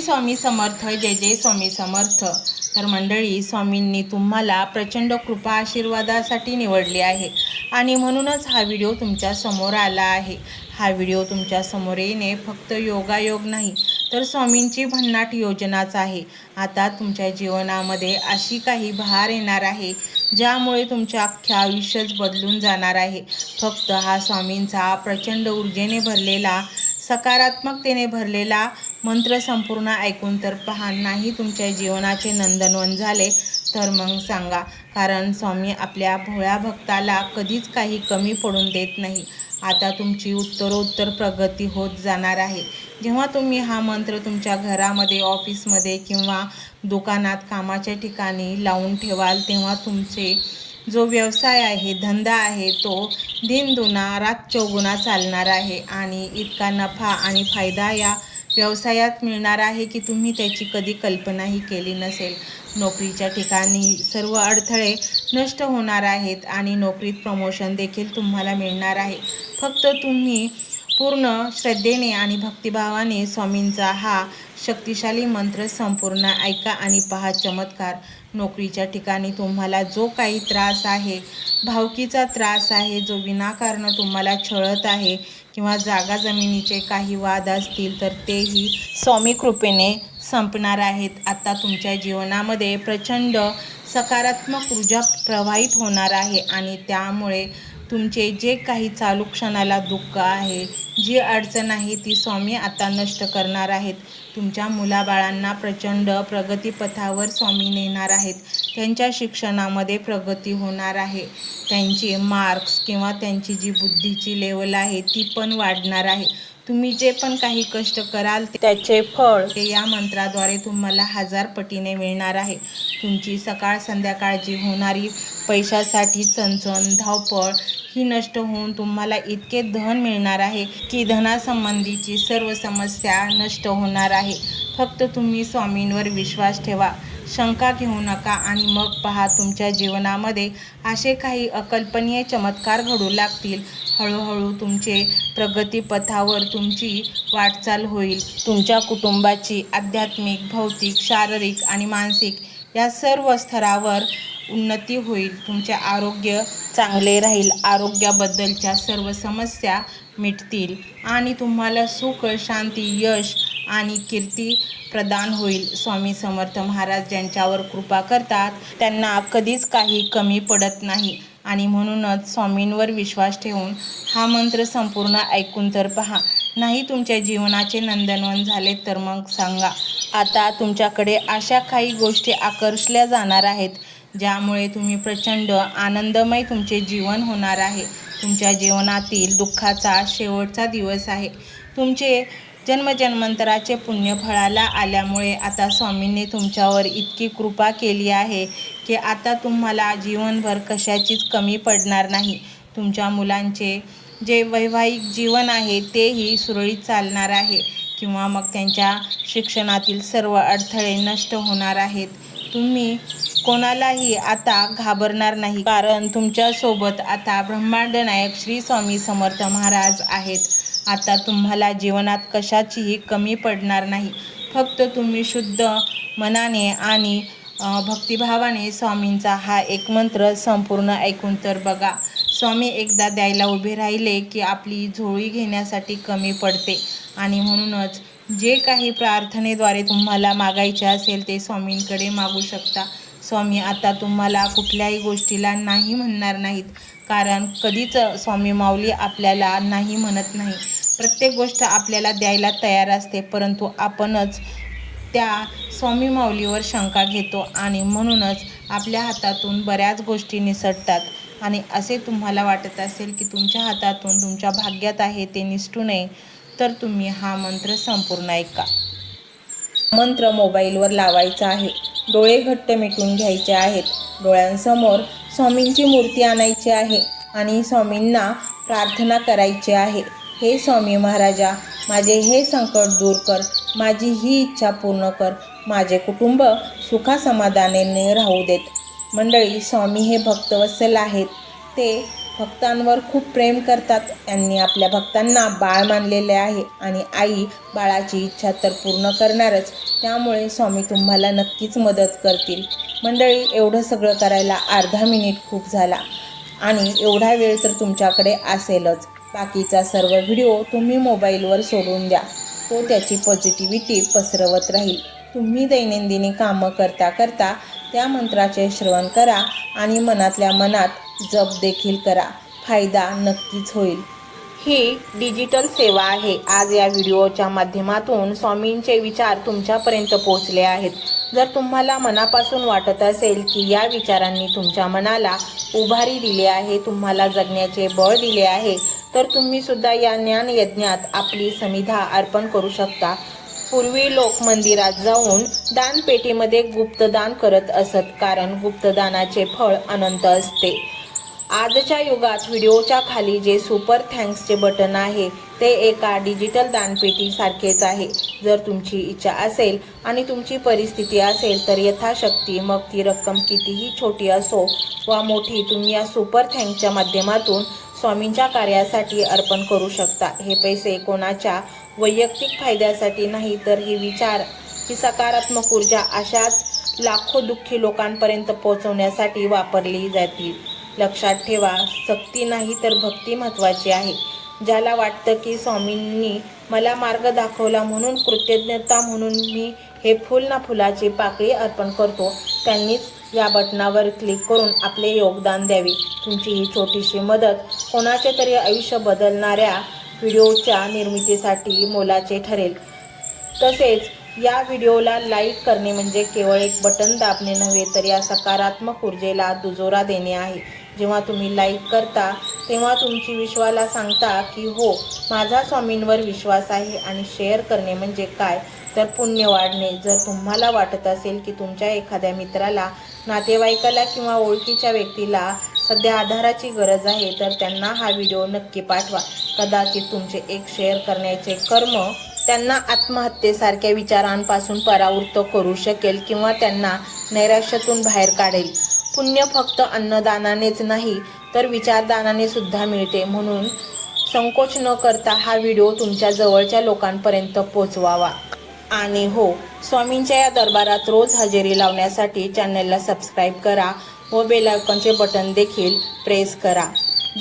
स्वामी समर्थ, जय जय स्वामी समर्थ। तर मंडळी, स्वामींनी तुम्हाला प्रचंड कृपा आशीर्वादासाठी निवडले आहे आणि म्हणूनच हा व्हिडिओ तुमच्या समोर आला आहे। हा व्हिडिओ तुमच्या समोर येणे फक्त योगायोग नाही, तर स्वामींची भन्नाट योजनाच आहे। आता तुमच्या जीवनामध्ये अशी काही बहार येणार आहे ज्यामुळे तुमचे अख्खे आयुष्यच बदलून जाणार आहे। फक्त हा स्वामींचा प्रचंड ऊर्जेने भरलेला, सकारात्मकतेने भरलेला मंत्र संपूर्ण ऐकून तर पहा। नाही तुमच्या जीवनाचे नंदनवन झाले तर मग सांगा, कारण स्वामी आपल्या भोळ्या भक्ताला कधीच काही कमी पडून देत नाही। आता तुमची उत्तरोत्तर प्रगती होत जाणार आहे। जेव्हा तुम्ही हा मंत्र तुमच्या घरामध्ये, ऑफिसमध्ये किंवा दुकानात, कामाच्या ठिकाणी लावून ठेवाल, तेव्हा तुमचे जो व्यवसाय आहे, धंदा आहे, तो दिनदुना रात चौगुणा चालणार आहे आणि इतका नफा आणि फायदा या व्यवसायात मिळणार आहे की तुम्ही त्याची कधी कल्पनाही केली नसेल। नोकरीच्या ठिकाणी सर्व अडथळे नष्ट होणार आहेत आणि नोकरीत प्रमोशन देखील तुम्हाला मिळणार आहे। फक्त तुम्ही पूर्ण श्रद्धेने आणि भक्तिभावाने स्वामींचा हा शक्तिशाली मंत्र संपूर्ण ऐका आणि पहा चमत्कार। नोकरीच्या ठिकाणी तुम्हाला जो काही त्रास आहे, भावकीचा त्रास आहे, जो विनाकारण तुम्हाला छळत आहे किंवा जागा जमिनीचे काही वाद असतील, तर तेही स्वामी कृपेने संपणार आहेत। आता तुमच्या जीवनामध्ये प्रचंड सकारात्मक ऊर्जा प्रवाहित होणार आहे आणि त्यामुळे तुमचे जे काही चालू क्षणाला दुःख आहे, जी अडचण आहे, ती स्वामी आता नष्ट करणार आहेत। तुमच्या मुलाबाळांना प्रचंड प्रगतीपथावर स्वामी नेणार आहेत। त्यांच्या शिक्षणामध्ये प्रगती होणार आहे। त्यांचे मार्क्स किंवा त्यांची जी बुद्धीची लेवल आहे ती पण वाढणार आहे। तुम्ही जे पण काही कष्ट कराल त्याचे फळ हे या मंत्राद्वारे तुम्हाला 1000 पटीने मिळणार आहे। तुमची सकाळ संध्याकाळ जी होणारी पैशासाठी चणचण, धावपळ ही नष्ट होऊन तुम्हाला इतके धन मिळणार आहे की धनासंबंधीची सर्व समस्या नष्ट होणार आहे। फक्त तुम्ही स्वामींवर विश्वास ठेवा, शंका घेऊ नका आणि मग पहा तुमच्या जीवनामध्ये असे काही अकल्पनीय चमत्कार घडू लागतील। हळूहळू तुमचे प्रगतीपथावर तुमची वाटचाल होईल। तुमच्या कुटुंबाची आध्यात्मिक, भौतिक, शारीरिक आणि मानसिक या सर्व स्तरावर उन्नती होईल। तुमचे आरोग्य चांगले राहील, आरोग्याबद्दलच्या सर्व समस्या मिटतील आणि तुम्हाला सुख, शांती, यश आणि कीर्ती प्रदान होईल। स्वामी समर्थ महाराज ज्यांच्यावर कृपा करतात त्यांना कधीच काही कमी पडत नाही आणि म्हणूनच स्वामींवर विश्वास ठेवून हा मंत्र संपूर्ण ऐकून तर पहा। नाही तुमच्या जीवनाचे नंदनवन झाले तर मग सांगा। आता तुमच्याकडे अशा काही गोष्टी आकर्षल्या जाणार आहेत ज्यामुळे तुम्ही प्रचंड आनंदमय तुमचे जीवन होणार आहे। तुमच्या जीवनातील दुःखाचा शेवटचा दिवस आहे। तुमचे जन्मजन्मांतराचे पुण्य फळाला आल्यामुळे आता स्वामींनी तुमच्यावर इतकी कृपा केली आहे की आता तुम्हाला जीवनभर कशाचीच कमी पडणार नाही। तुमच्या मुलांचे जे वैवाहिक जीवन आहे तेही सुरळीत चालणार आहे किंवा मग त्यांच्या शिक्षणातील सर्व अडथळे नष्ट होणार आहेत। तुम्ही कोणालाही आता घाबरणार नाही, कारण तुमच्यासोबत आता ब्रह्मांड नायक श्री स्वामी समर्थ महाराज आहेत। आता तुम्हाला जीवनात कशाचीही कमी पडणार नाही। फक्त तुम्ही शुद्ध मनाने आणि भक्तिभावाने स्वामींचा हा एक मंत्र संपूर्ण ऐकून तर बघा। स्वामी एकदा द्यायला उभे राहिले की आपली झोळी घेण्यासाठी कमी पडते आणि म्हणूनच जे काही प्रार्थनेद्वारे तुम्हाला मागायचे असेल ते स्वामींकडे मागू शकता। स्वामी आता तुम्हाला कुठल्याही गोष्टीला नाही म्हणणार नाहीत, कारण कधीच स्वामी माऊली आपल्याला नाही म्हणत नाही। प्रत्येक गोष्ट आपल्याला द्यायला तयार असते, परंतु आपणच त्या स्वामी माऊलीवर शंका घेतो आणि म्हणूनच आपल्या हातातून बऱ्याच गोष्टी निसटतात। आणि असे तुम्हाला वाटत असेल की तुमच्या हातातून, तुमच्या भाग्यात आहे ते निसटू नये, तर तुम्ही हा मंत्र संपूर्ण ऐका। मंत्र मोबाईलवर लावायचा आहे, डोळे घट्ट मिटून घ्यायचे आहेत, डोळ्यांसमोर स्वामींची मूर्ती आणायची आहे आणि स्वामींना प्रार्थना करायची आहे। हे स्वामी महाराजा, माझे हे संकट दूर कर, माझी ही इच्छा पूर्ण कर, माझे कुटुंब सुखासमाधानाने राहू देत। मंडळी, स्वामी हे भक्तवत्सल आहेत। ते भक्तांवर खूप प्रेम करतात. त्यांनी आपल्या भक्तांना बाळ मानलेले आहे आणि आई बाळाची इच्छा तर पूर्ण करणारच. त्यामुळे स्वामी तुम्हाला नक्कीच मदत करतील. मंडळी, एवढं सगळं करायला अर्धा मिनिट खूप झाला आणि एवढा वेळ तर तुमच्याकडे असेलच. बाकीचा सर्व व्हिडिओ तुम्ही मोबाईलवर सोडून द्या. तो त्याची पॉझिटिव्हिटी पसरवत राहील. तुम्ही दैनंदिनी कामं करता करता त्या मंत्राचे श्रवण करा आणि मनातल्या मनात जप देखील करा. फायदा नक्कीच होईल. ही डिजिटल सेवा आहे. आज या व्हिडिओच्या माध्यमातून स्वामींचे विचार तुमच्यापर्यंत पोहोचले आहेत. जर तुम्हाला मनापासून वाटत असेल की या विचारांनी तुमच्या मनाला उभारी दिली आहे, तुम्हाला जगण्याचे बळ दिले आहे, तर तुम्ही सुद्धा या ज्ञान यज्ञात आपली समिधा अर्पण करू शकता. पूर्वी लोक मंदिरात जाऊन दानपेटीमध्ये गुप्तदान करत असत, कारण गुप्तदानाचे फळ अनंत असते. आजच्या युगात व्हिडिओच्या खाली जे सुपर थँक्सचे बटन आहे ते एका डिजिटल दानपेटी सारखेच आहे. जर तुमची इच्छा असेल आणि तुमची परिस्थिती असेल तर यथाशक्ती, मग ती रक्कम कितीही छोटी असो वा मोठी, तुम्ही या सुपर थँक्सच्या माध्यमातून स्वामींच्या कार्यासाठी अर्पण करू शकता. हे पैसे कोणाच्या वैयक्तिक फायद्यासाठी नाही, तर ही विचार, ही सकारात्मक ऊर्जा अशाच लाखो दुःखी लोकांपर्यंत पोहोचवण्यासाठी वापरली जातील. लक्षात ठेवा, सक्ती नाही तर भक्ती महत्त्वाची आहे. ज्याला वाटतं की स्वामींनी मला मार्ग दाखवला म्हणून कृतज्ञता म्हणून मी हे फुल ना फुलाची पाकळी अर्पण करतो, त्यांनीच या बटनावर क्लिक करून आपले योगदान द्यावे. तुमची ही छोटीशी मदत कोणाचे तरी आयुष्य बदलणाऱ्या व्हिडिओच्या निर्मितीसाठी मोलाचे ठरेल. तसेच या व्हिडिओला लाईक करणे म्हणजे केवळ एक बटन दाबणे नव्हे, तर या सकारात्मक ऊर्जेला दुजोरा देणे आहे. जेव्हा तुम्ही लाईक करता तेव्हा तुमची विश्वाला सांगता की हो, माझा स्वामींवर विश्वास आहे. आणि शेअर करणे म्हणजे काय, तर पुण्य वाढणे. जर तुम्हाला वाटत असेल की तुमच्या एखाद्या मित्राला, नातेवाईकाला किंवा ओळखीच्या व्यक्तीला सध्या आधाराची गरज आहे, तर त्यांना हा व्हिडिओ नक्की पाठवा. कदाचित तुमचे एक शेअर करण्याचे कर्म त्यांना आत्महत्येसारख्या विचारांपासून परावृत्त करू शकेल किंवा त्यांना नैराश्यातून बाहेर काढेल. पुण्य फक्त अन्नदानानेच नाही तर विचारदानाने सुद्धा मिळते. म्हणून संकोच न करता हा व्हिडिओ तुमच्या जवळच्या लोकांपर्यंत पोहोचवावा. आणि हो, स्वामींच्या या दरबारात रोज हजेरी लावण्यासाठी चॅनलला सबस्क्राईब करा व बेल आयकॉनचे बटन देखील प्रेस करा.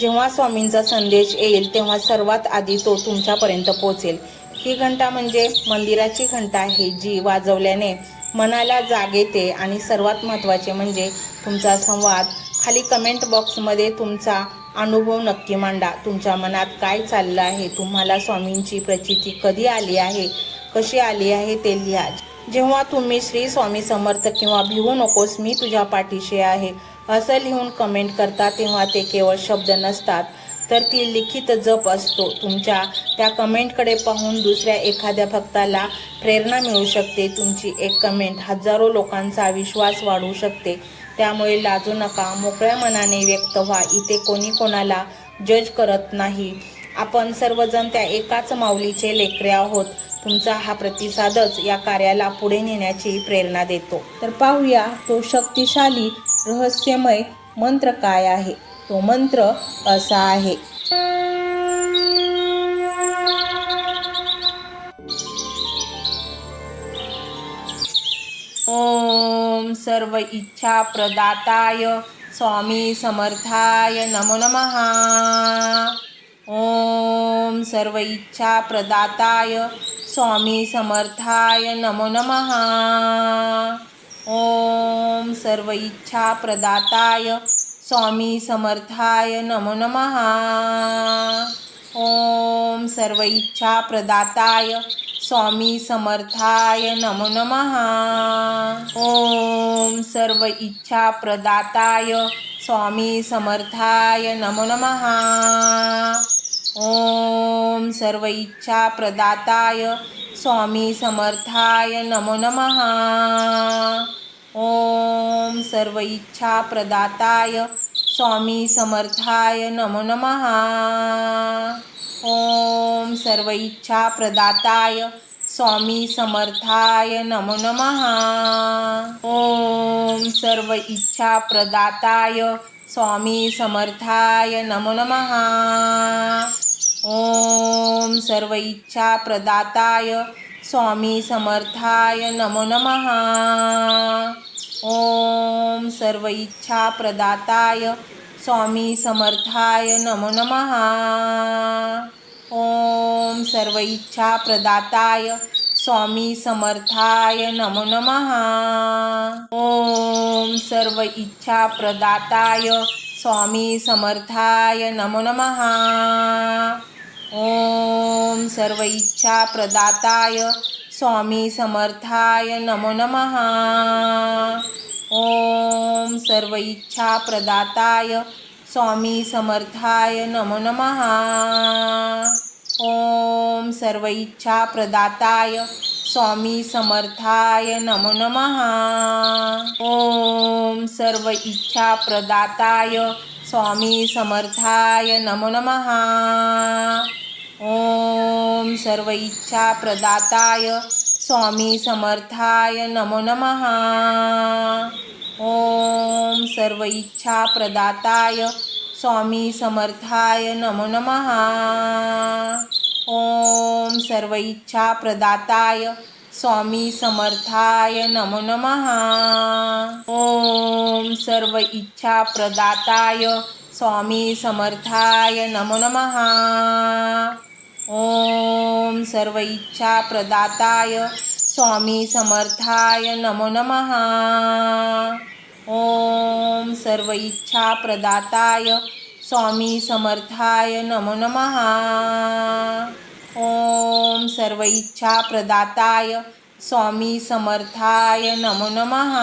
जेव्हा स्वामींचा संदेश येईल तेव्हा सर्वात आधी तो तुमच्यापर्यंत पोहोचेल. ही घंटा म्हणजे मंदिराची घंटा आहे, जी वाजवल्याने मनाला जाग येते. आणि सर्वात महत्त्वाचे म्हणजे तुमचा संवाद. खाली कमेंट बॉक्समध्ये तुमचा अनुभव नक्की मांडा. तुमच्या मनात काय चाललं आहे, तुम्हाला स्वामींची प्रचिती कधी आली आहे, कशी आली आहे ते लिहा. जेव्हा तुम्ही श्री स्वामी समर्थ किंवा भिवू नकोस मी तुझ्या पाठीशी आहे असं लिहून कमेंट करता, तेव्हा ते केवळ शब्द नसतात, तर ती लिखित जप असतो. तुमच्या त्या कमेंटकडे पाहून दुसऱ्या एखाद्या भक्ताला प्रेरणा मिळू शकते. तुमची एक कमेंट हजारो लोकांचा विश्वास वाढवू शकते. त्यामुळे लाजू नका, मोकळ्या मनाने व्यक्त व्हा. इथे कोणी कोणाला जज करत नाही. आपण सर्वजण त्या एकाच माऊलीचे लेकरे आहोत. तुमचा हा प्रतिसादच या कार्याला पुढे नेण्याची प्रेरणा देतो. तर पाहूया तो शक्तिशाली रहस्यमय मंत्र काय आहे. तो मंत्र असा आहे. ओम सर्व इच्छा प्रदाताय स्वामी समर्थाय नमो नमः. ओम सर्व इच्छा प्रदाताय स्वामी समर्थाय नमो नमः. ओम सर्व इच्छा प्रदाताय स्वामी समर्थाय नमो नमः. ओम सर्व इच्छा प्रदाताय स्वामी समर्थाय नमो नमः. ओम सर्व इच्छा प्रदाताय स्वामी समर्थाय नमो नमः. ओम सर्व इच्छा प्रदाताय स्वामी समर्थाय नमो नमः. ओम सर्व इच्छा प्रदाताय स्वामी समर्थाय नमो नमः. ओम सर्व इच्छा प्रदाताय स्वामी समर्थाय नमो नमः। ओम सर्व इच्छा प्रदाताय स्वामी समर्थाय नमो नमः। ओम सर्व इच्छा प्रदाताय स्वामी समर्थाय नमो नमः। ओम सर्व इच्छा प्रदाताय स्वामी समर्थाय नमो नमः। ओम सर्व इच्छा प्रदाताय स्वामी समर्थाय नमो नमः। ओम सर्व इच्छा प्रदाताय स्वामी समर्थाय नमो नमः। ओम सर्व इच्छा प्रदाताय स्वामी समर्थाय नमो नमः। ओम सर्व इच्छा प्रदाताय स्वामी समर्थाय नमो नमः। ओम सर्व इच्छा प्रदाताय स्वामी समर्थाय नमो नमः। ओम सर्व इच्छा प्रदाताय स्वामी समर्थाय नमो नमः। ओम सर्व इच्छा प्रदाताय स्वामी समर्थाय नमो नमः। ओम सर्व इच्छा प्रदाताय स्वामी समर्थाय नमो नमः। ओम सर्व इच्छा प्रदाताय स्वामी समर्थाय नमो नमः। ओम सर्व इच्छा प्रदाताय स्वामी समर्थाय नमो नमः। ओम सर्व इच्छा प्रदाताय स्वामी समर्थाय नमो नमः। ओम सर्व इच्छा प्रदाताय स्वामी समर्थाय नमो नमः। ओम सर्व इच्छा प्रदाताय स्वामी समर्थाय नमो नमः।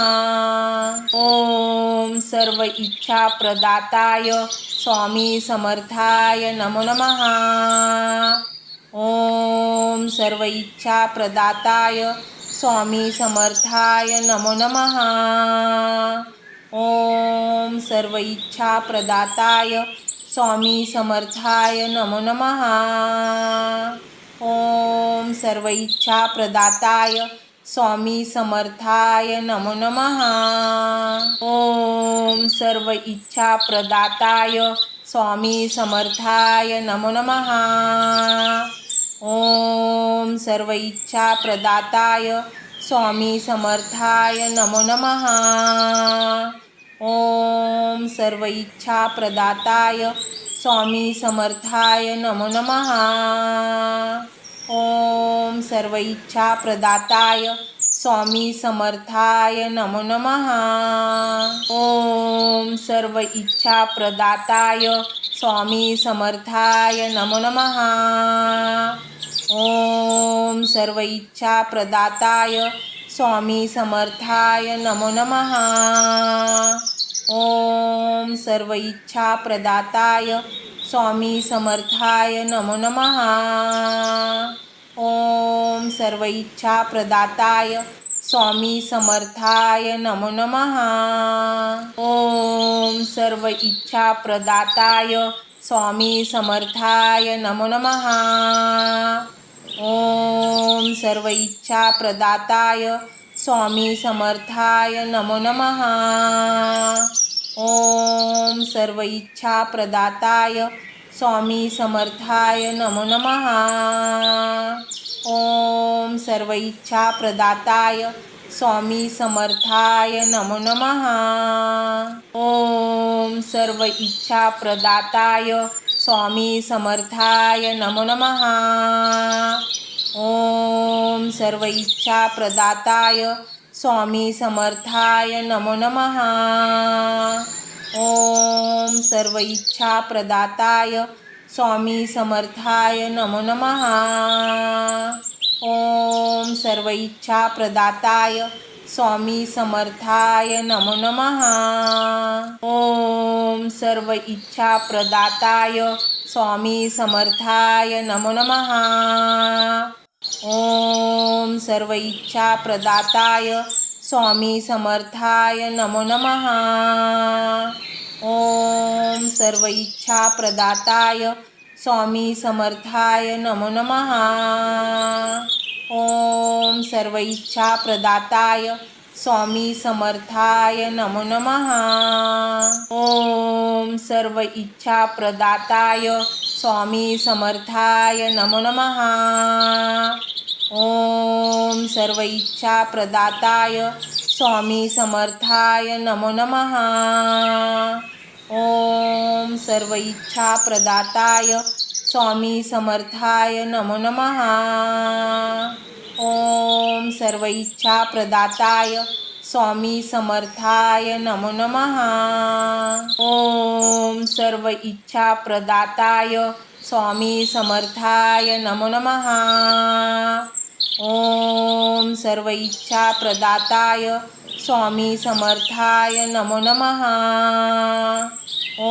ओम सर्व इच्छा प्रदाताय स्वामी समर्थाय नमो नमः। ओम सर्व इच्छा प्रदाताय स्वामी समर्थाय नमो नमः। ओम सर्व इच्छा प्रदाताय स्वामी समर्थाय नमो नमः। ओम सर्व इच्छा प्रदाताय स्वामी समर्थाय नमो नमः। ओम सर्व इच्छा प्रदाताय स्वामी समर्थाय नमो नमः। ओम सर्व इच्छा प्रदाताय स्वामी समर्थाय नमो नमः। ओम सर्व इच्छा प्रदाताय स्वामी समर्थाय नमो नमः। ओम सर्व इच्छा प्रदाताय स्वामी समर्थाय नमो नमः। ओम सर्व इच्छा प्रदाताय स्वामी समर्थाय नमो नमः। ओम सर्व इच्छा प्रदाताय स्वामी समर्थाय नमो नमः। ओम सर्व इच्छा प्रदाताय स्वामी समर्थाय नमो नमः। ओम सर्व इच्छा प्रदाताय स्वामी समर्थाय नमो नमः। ओम सर्व इच्छा प्रदाताय स्वामी समर्थाय नमो नमः। ओम सर्व इच्छा प्रदाताय स्वामी समर्थाय नमो नमः। ओम सर्व इच्छा प्रदाताय स्वामी समर्थाय नमो नमः। ओम सर्व इच्छा प्रदाताय स्वामी समर्थाय नमो नमः। ओम सर्व इच्छा प्रदाताय स्वामी समर्थाय नमो नमः। ओम सर्व इच्छा प्रदाताय स्वामी समर्थाय नमो नमः। ओम सर्व इच्छा प्रदाताय स्वामी समर्थाय नमो नमः। ओम सर्व इच्छा प्रदाताय स्वामी समर्थाय नमो नमः। ओम सर्व इच्छा प्रदाताय स्वामी समर्थाय नमो नमः। ओम सर्व इच्छा प्रदाताय स्वामी समर्थाय नमो नमः। ओम सर्व इच्छा प्रदाताय स्वामी समर्थाय नमो नमः। ओम सर्व इच्छा प्रदाताय स्वामी समर्थाय नमो नमः। ओम सर्व इच्छा प्रदाताय स्वामी समर्थाय नमो नमः। ओम सर्व इच्छा प्रदाताय स्वामी समर्थाय नमो नमः। ओम सर्व इच्छा प्रदाताय स्वामी समर्थाय नमो नमः। ओम सर्व इच्छा प्रदाताय स्वामी समर्थाय नमो नमः। ओम सर्व इच्छा प्रदाताय स्वामी समर्थाय नमो नमः। ओम सर्व इच्छा प्रदाताय स्वामी समर्थाय नमो नमः।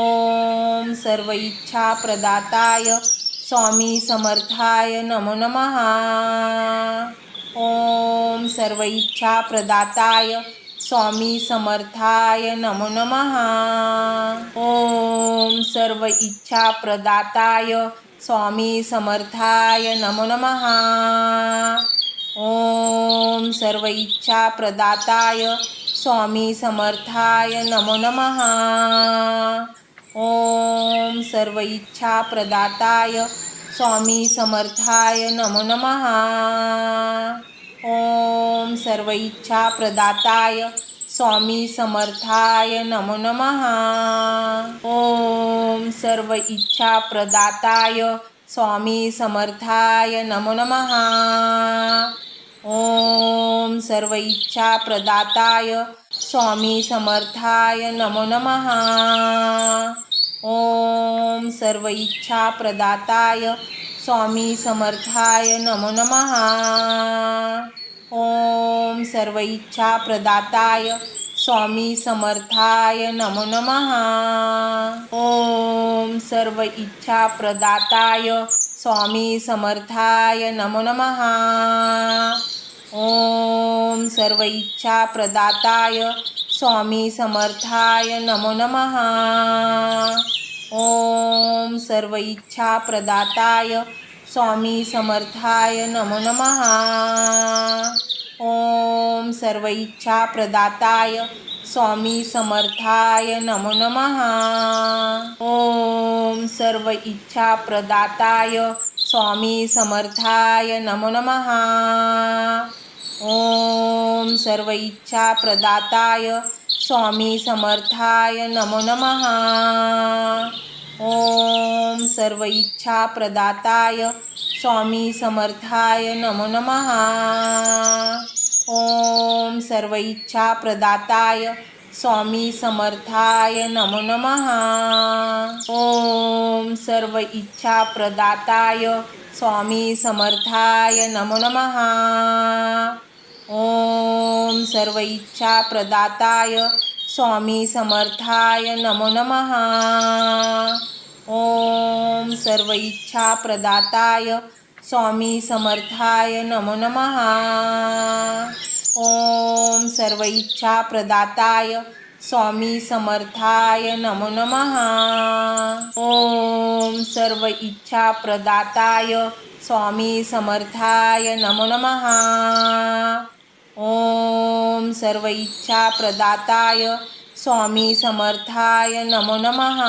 ओम सर्व इच्छा प्रदाताय स्वामी समर्थाय नमो नमः। ओम सर्व इच्छा प्रदाताय स्वामी समर्थाय नमो नमः। ओम सर्व इच्छा प्रदाताय स्वामी समर्थाय नमो नमः। ओम सर्व इच्छा प्रदाताय स्वामी समर्थाय नमो नमः। ओम सर्व इच्छा प्रदाताय स्वामी समर्थाय नमो नमः। ओम सर्व इच्छा प्रदाताय स्वामी समर्थाय नमो नमः। ओम सर्व इच्छा प्रदाताय स्वामी समर्थाय नमो नमः। ओम सर्व इच्छा प्रदाताय स्वामी समर्थाय नमो नमः। ओम सर्व इच्छा प्रदाताय स्वामी समर्थाय नमो नमः। ओम सर्व इच्छा प्रदाताय स्वामी समर्थाय नमो नमः। ओम सर्व इच्छा प्रदाताय स्वामी समर्थाय नमो नमः। ओम सर्व इच्छा प्रदाताय स्वामी समर्थाय नमो नमः। ओम सर्व इच्छा प्रदाताय स्वामी समर्थाय नमो नमः। ओम सर्व इच्छा प्रदाताय स्वामी समर्थाय नमो नमः। ओम सर्व इच्छा प्रदाताय स्वामी समर्थाय नमो नमः। ओम सर्व इच्छा प्रदाताय स्वामी समर्थाय नमो नमः। ओम सर्व इच्छा प्रदाताय स्वामी समर्थाय नमो नमः। ओम सर्व इच्छा प्रदाताय स्वामी समर्थाय नमो नमः। ओम सर्व इच्छा प्रदाताय स्वामी समर्थाय नमो नमः। ओम सर्व इच्छा प्रदाताय स्वामी समर्थाय नमो नमः। ओम सर्व इच्छा प्रदाताय स्वामी समर्थाय नमो नमः। ओम सर्व इच्छा प्रदाताय स्वामी समर्थाय नमो नमः। ओम सर्व इच्छा प्रदाताय स्वामी समर्थाय नमो नमः। ओम सर्व इच्छा प्रदाताय स्वामी समर्थाय नमो नमः।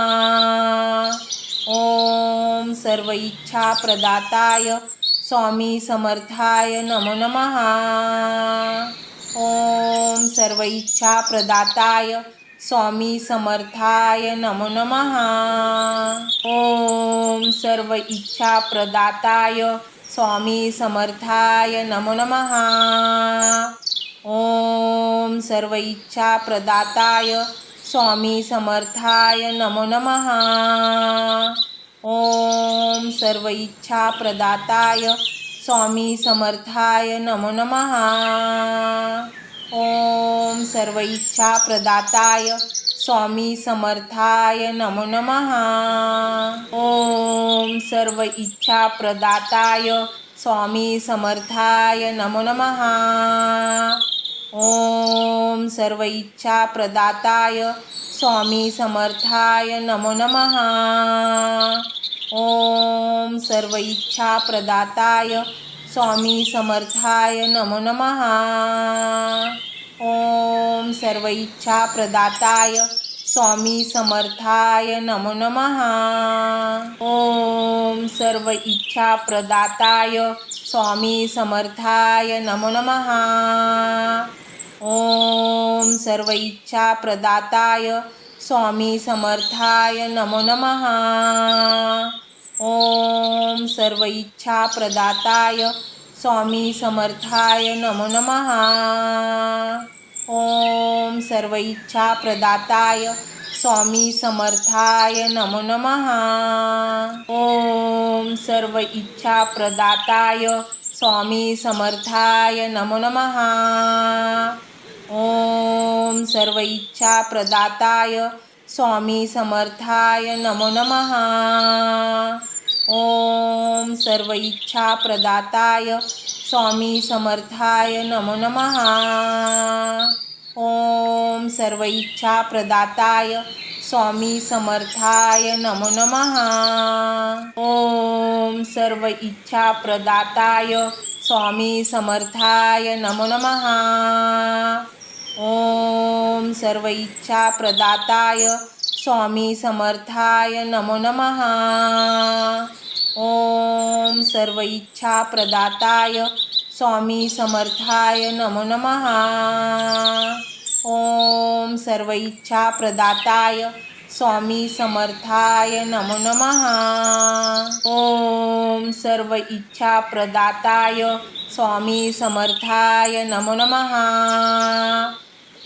ओम सर्व इच्छा प्रदाताय स्वामी समर्थाय नमो नमः। ओम सर्व इच्छा प्रदाताय स्वामी समर्थाय नमो नमः। ओम सर्व इच्छा प्रदाताय स्वामी समर्थाय नमो नमः। ओम सर्व इच्छा प्रदाताय स्वामी समर्थाय नमो नमः। ओम सर्व इच्छा प्रदाताय स्वामी समर्थाय नमो नमः। ओम सर्व इच्छा प्रदाताय स्वामी समर्थाय नमो नमः। ओम सर्व इच्छा प्रदाताय स्वामी समर्थाय नमो नमः। ओम सर्व इच्छा प्रदाताय स्वामी समर्थाय नमो नमः। ओम सर्व इच्छा प्रदाताय स्वामी समर्थाय नमो नमः। ओम सर्व इच्छा प्रदाताय स्वामी समर्थाय नमो नमः। ओम सर्व इच्छा प्रदाताय स्वामी समर्थाय नमो नमः। ओम सर्व इच्छा प्रदाताय स्वामी समर्थाय नमो नमः। ओम सर्व इच्छा प्रदाताय स्वामी समर्थाय नमो नमः। ओम सर्व इच्छा प्रदाताय स्वामी समर्थाय नमो नमः। ओम सर्व इच्छा प्रदाताय स्वामी समर्थाय नमो नमः। ओम सर्व इच्छा प्रदाताय स्वामी समर्थाय नमो नमः। ओम सर्व इच्छा प्रदाताय स्वामी समर्थाय नमो नमः। ओम सर्व इच्छा प्रदाताय स्वामी समर्थाय नमो नमः। ओम सर्व इच्छा प्रदाताय स्वामी समर्थाय नमो नमः। ओम सर्व इच्छा प्रदाताय स्वामी समर्थाय नमो नमः। ओम सर्व इच्छा प्रदाताय स्वामी समर्थाय नमो नमः। ओम सर्व इच्छा प्रदाताय स्वामी समर्थाय नमो नमः। ओम सर्व इच्छा प्रदाताय स्वामी समर्थाय नमो नमः।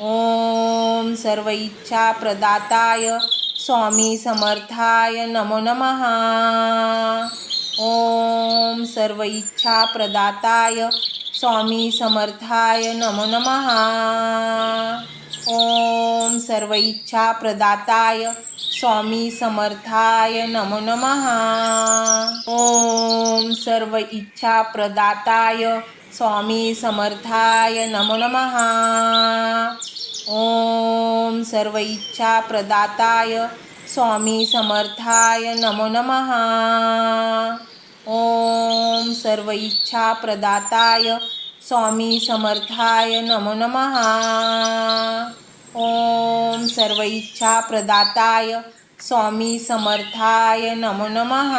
ओम सर्व इच्छा प्रदाताय स्वामी समर्थाय नमो नमः। ओम सर्व इच्छा प्रदाताय स्वामी समर्थाय नमो नमः। ओम सर्व इच्छा प्रदाताय स्वामी समर्थाय नमो नमः। ओम सर्व इच्छा प्रदाताय स्वामी समर्थाय नमो नमः। ओम सर्व इच्छा प्रदाताय स्वामी समर्थाय नमो नमः। ओम सर्व इच्छा प्रदाताय स्वामी समर्थाय नमो नमः। ओम सर्व इच्छा प्रदाताय स्वामी समर्थाय नमो नमः।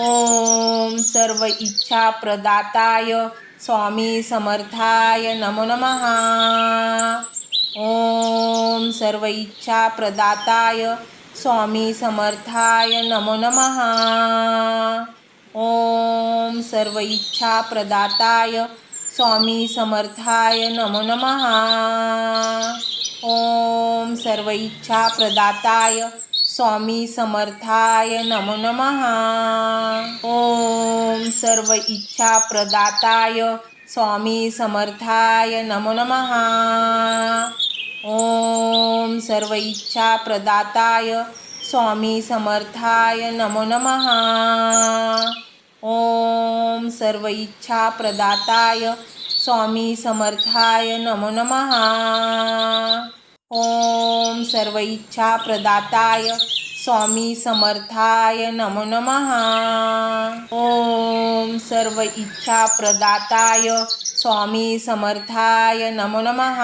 ओम सर्व इच्छा प्रदाताय स्वामी समर्थाय नमो नमः। ओम सर्व इच्छा प्रदाताय स्वामी समर्थाय नमो नमः। ओम सर्व इच्छा प्रदाताय स्वामी समर्थाय नमो नमः। ओम सर्व इच्छा प्रदाताय स्वामी समर्थाय नमो नमः। ओम सर्व इच्छा प्रदाताय स्वामी समर्थाय नमो नमः। ओम सर्व इच्छा प्रदाताय स्वामी समर्थाय नमो नमः। ओम सर्व इच्छा प्रदाताय स्वामी समर्थाय नमो नमः। ओम सर्व इच्छा प्रदाताय स्वामी समर्थाय नमो नमः। ओम सर्व इच्छा प्रदाताय स्वामी समर्थाय नमो नमः।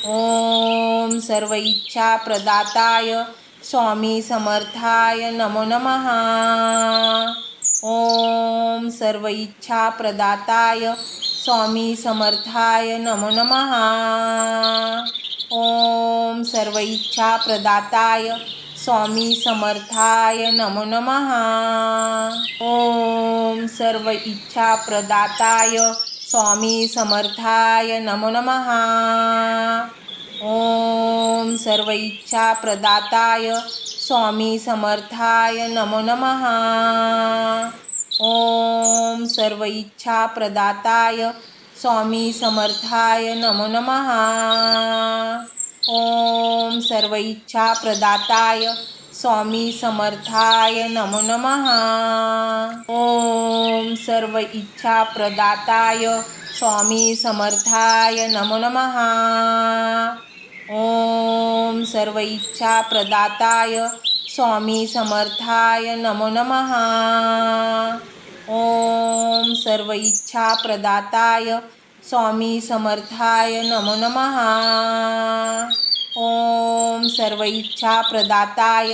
ओम सर्व इच्छा प्रदाताय स्वामी समर्थाय नमो नमः। ओम सर्व इच्छा प्रदाताय स्वामी समर्थाय नमो नमः। ओम सर्व इच्छा प्रदाताय स्वामी समर्थाय नमो नमः। ओम सर्व इच्छा प्रदाताय स्वामी समर्थाय नमो नमः। ओम सर्व इच्छा प्रदाताय स्वामी समर्थाय नमो नमः। ओम सर्व इच्छा प्रदाताय स्वामी समर्थाय नमो नमः। ओम सर्व इच्छा प्रदाताय स्वामी समर्थाय नमो नमः। ओम सर्व इच्छा प्रदाताय स्वामी समर्थाय नमो नमः। ओम सर्व इच्छा प्रदाताय स्वामी समर्थाय नमो नमः। ओम सर्व इच्छा प्रदाताय स्वामी समर्थाय नमो नमः। ओम सर्व इच्छा प्रदाताय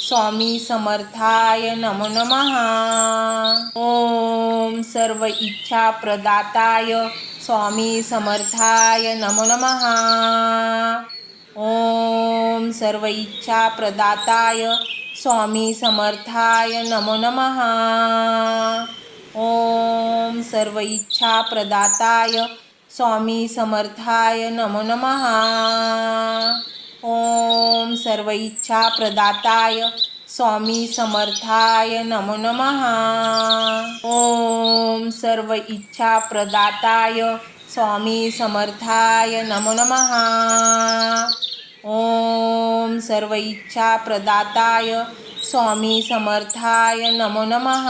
स्वामी समर्थाय नमो नमः। ओम सर्व इच्छा प्रदाताय स्वामी समर्थाय नमो नमः। ओम सर्व इच्छा प्रदाताय स्वामी समर्थाय नमो नमः। ओम सर्व इच्छा प्रदाताय स्वामी समर्थाय नमो नमः। ओम सर्व इच्छा प्रदाताय स्वामी समर्थाय नमो नमः। ओम सर्व इच्छा प्रदाताय स्वामी समर्थाय नमो नमः। ओम सर्व इच्छा प्रदाताय स्वामी समर्थाय नमो नमः।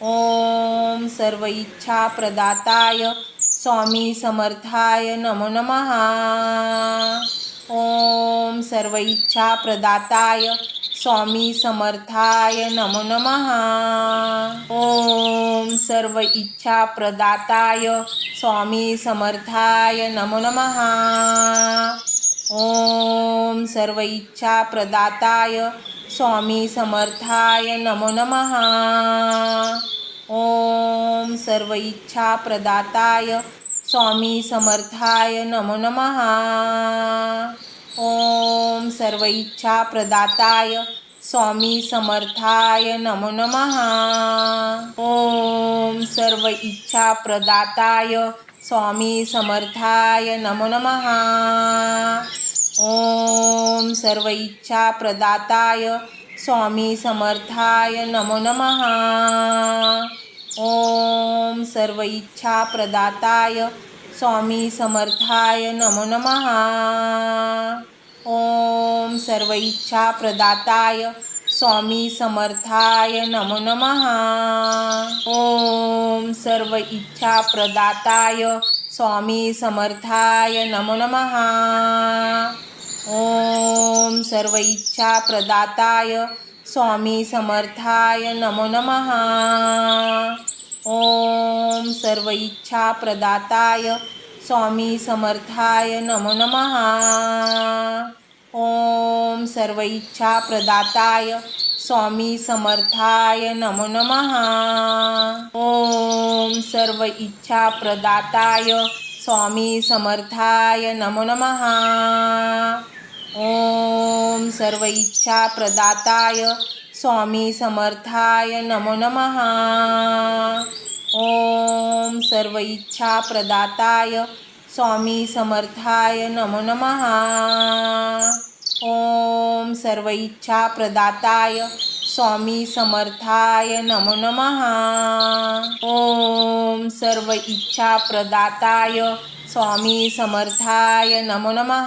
ओम सर्व इच्छा प्रदाताय स्वामी समर्थाय नमो नमः। ओम सर्व इच्छा प्रदाताय स्वामी समर्थाय नमो नमः। ओम सर्व इच्छा प्रदाताय स्वामी समर्थाय नमो नमः। ओम सर्व इच्छा प्रदाताय स्वामी समर्थाय नमो नमः। ओम सर्व इच्छा प्रदाताय स्वामी समर्थाय नमो नमः। ओम सर्व इच्छा प्रदाताय स्वामी समर्थाय नमो नमः। ओम सर्व इच्छा प्रदाताय स्वामी समर्थाय नमो नमः। ओम सर्व इच्छा प्रदाताय स्वामी समर्थाय नमो नमः। ओम सर्व इच्छा प्रदाताय स्वामी समर्थाय नमो नमः। ओम सर्व इच्छा प्रदाताय स्वामी समर्थाय नमो नमः। ओम सर्व इच्छा प्रदाताय स्वामी समर्थाय नमो नमः। ओम सर्व इच्छा प्रदाताय स्वामी समर्थाय नमो नमः। ओम सर्व इच्छा प्रदाताय स्वामी समर्थाय नमो नमः। ओम सर्व इच्छा प्रदाताय स्वामी समर्थाय नमो नमः। ओम सर्व इच्छा प्रदाताय स्वामी समर्थाय नमो नमः। ओम सर्व इच्छा प्रदाताय स्वामी समर्थाय नमो नमः। ओम सर्व इच्छा प्रदाताय स्वामी समर्थाय नमो नमः। ओम सर्व इच्छा प्रदाताय स्वामी समर्थाय नमो नमः। ओम सर्व इच्छा प्रदाताय स्वामी समर्थाय नमो नमः।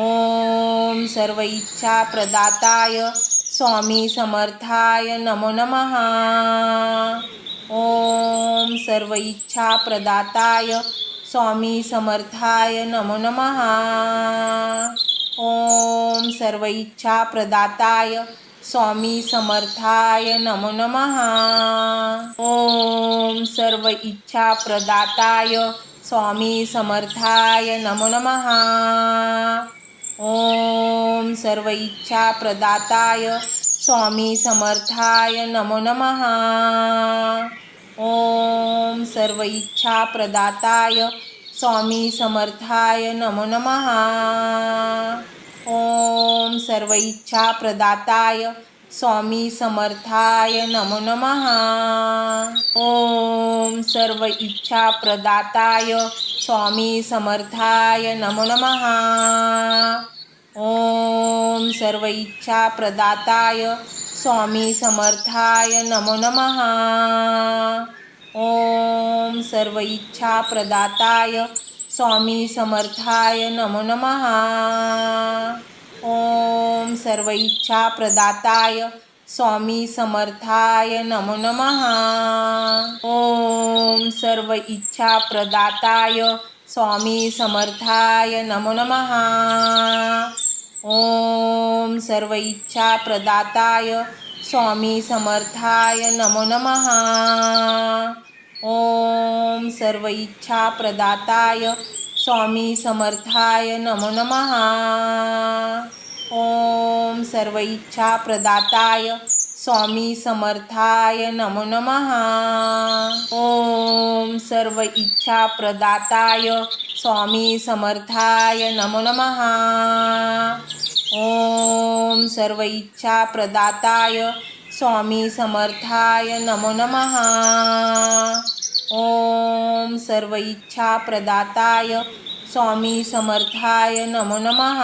ओम सर्व इच्छा प्रदाताय स्वामी समर्थाय नमो नमः। ओम सर्व इच्छा प्रदाताय स्वामी समर्थाय नमो नमः। ओम सर्व इच्छा प्रदाताय स्वामी समर्थाय नमो नमः। ओम सर्व इच्छा प्रदाताय स्वामी समर्थाय नमो नमः। ओम सर्व इच्छा प्रदाताय स्वामी समर्थाय नमो नमः। ओम सर्व इच्छा प्रदाताय स्वामी समर्थाय नमो नमः। ओम सर्व इच्छा प्रदाताय स्वामी समर्थाय नमो नमः। ओम सर्व इच्छा प्रदाताय स्वामी समर्थाय नमो नमः। ओम सर्व इच्छा प्रदाताय स्वामी समर्थाय नमो नमः। ओम सर्व इच्छा प्रदाताय स्वामी समर्थाय नमो नमः। ओम सर्व इच्छा प्रदाताय स्वामी समर्थाय नमो नमः। ओम सर्व इच्छा प्रदाताय स्वामी समर्थाय नमो नमः। ओम सर्व इच्छा प्रदाताय स्वामी समर्थाय नमो नमः। ओम सर्व इच्छा प्रदाताय स्वामी समर्थाय नमो नमः। ओम सर्व इच्छा प्रदाताय स्वामी समर्थाय नमो नमः। ओम सर्व इच्छा प्रदाताय स्वामी समर्थाय नमो नमः। ओम सर्व इच्छा प्रदाताय स्वामी समर्थाय नमो नमः। ओम सर्व इच्छा प्रदाताय स्वामी समर्थाय नमो नमः।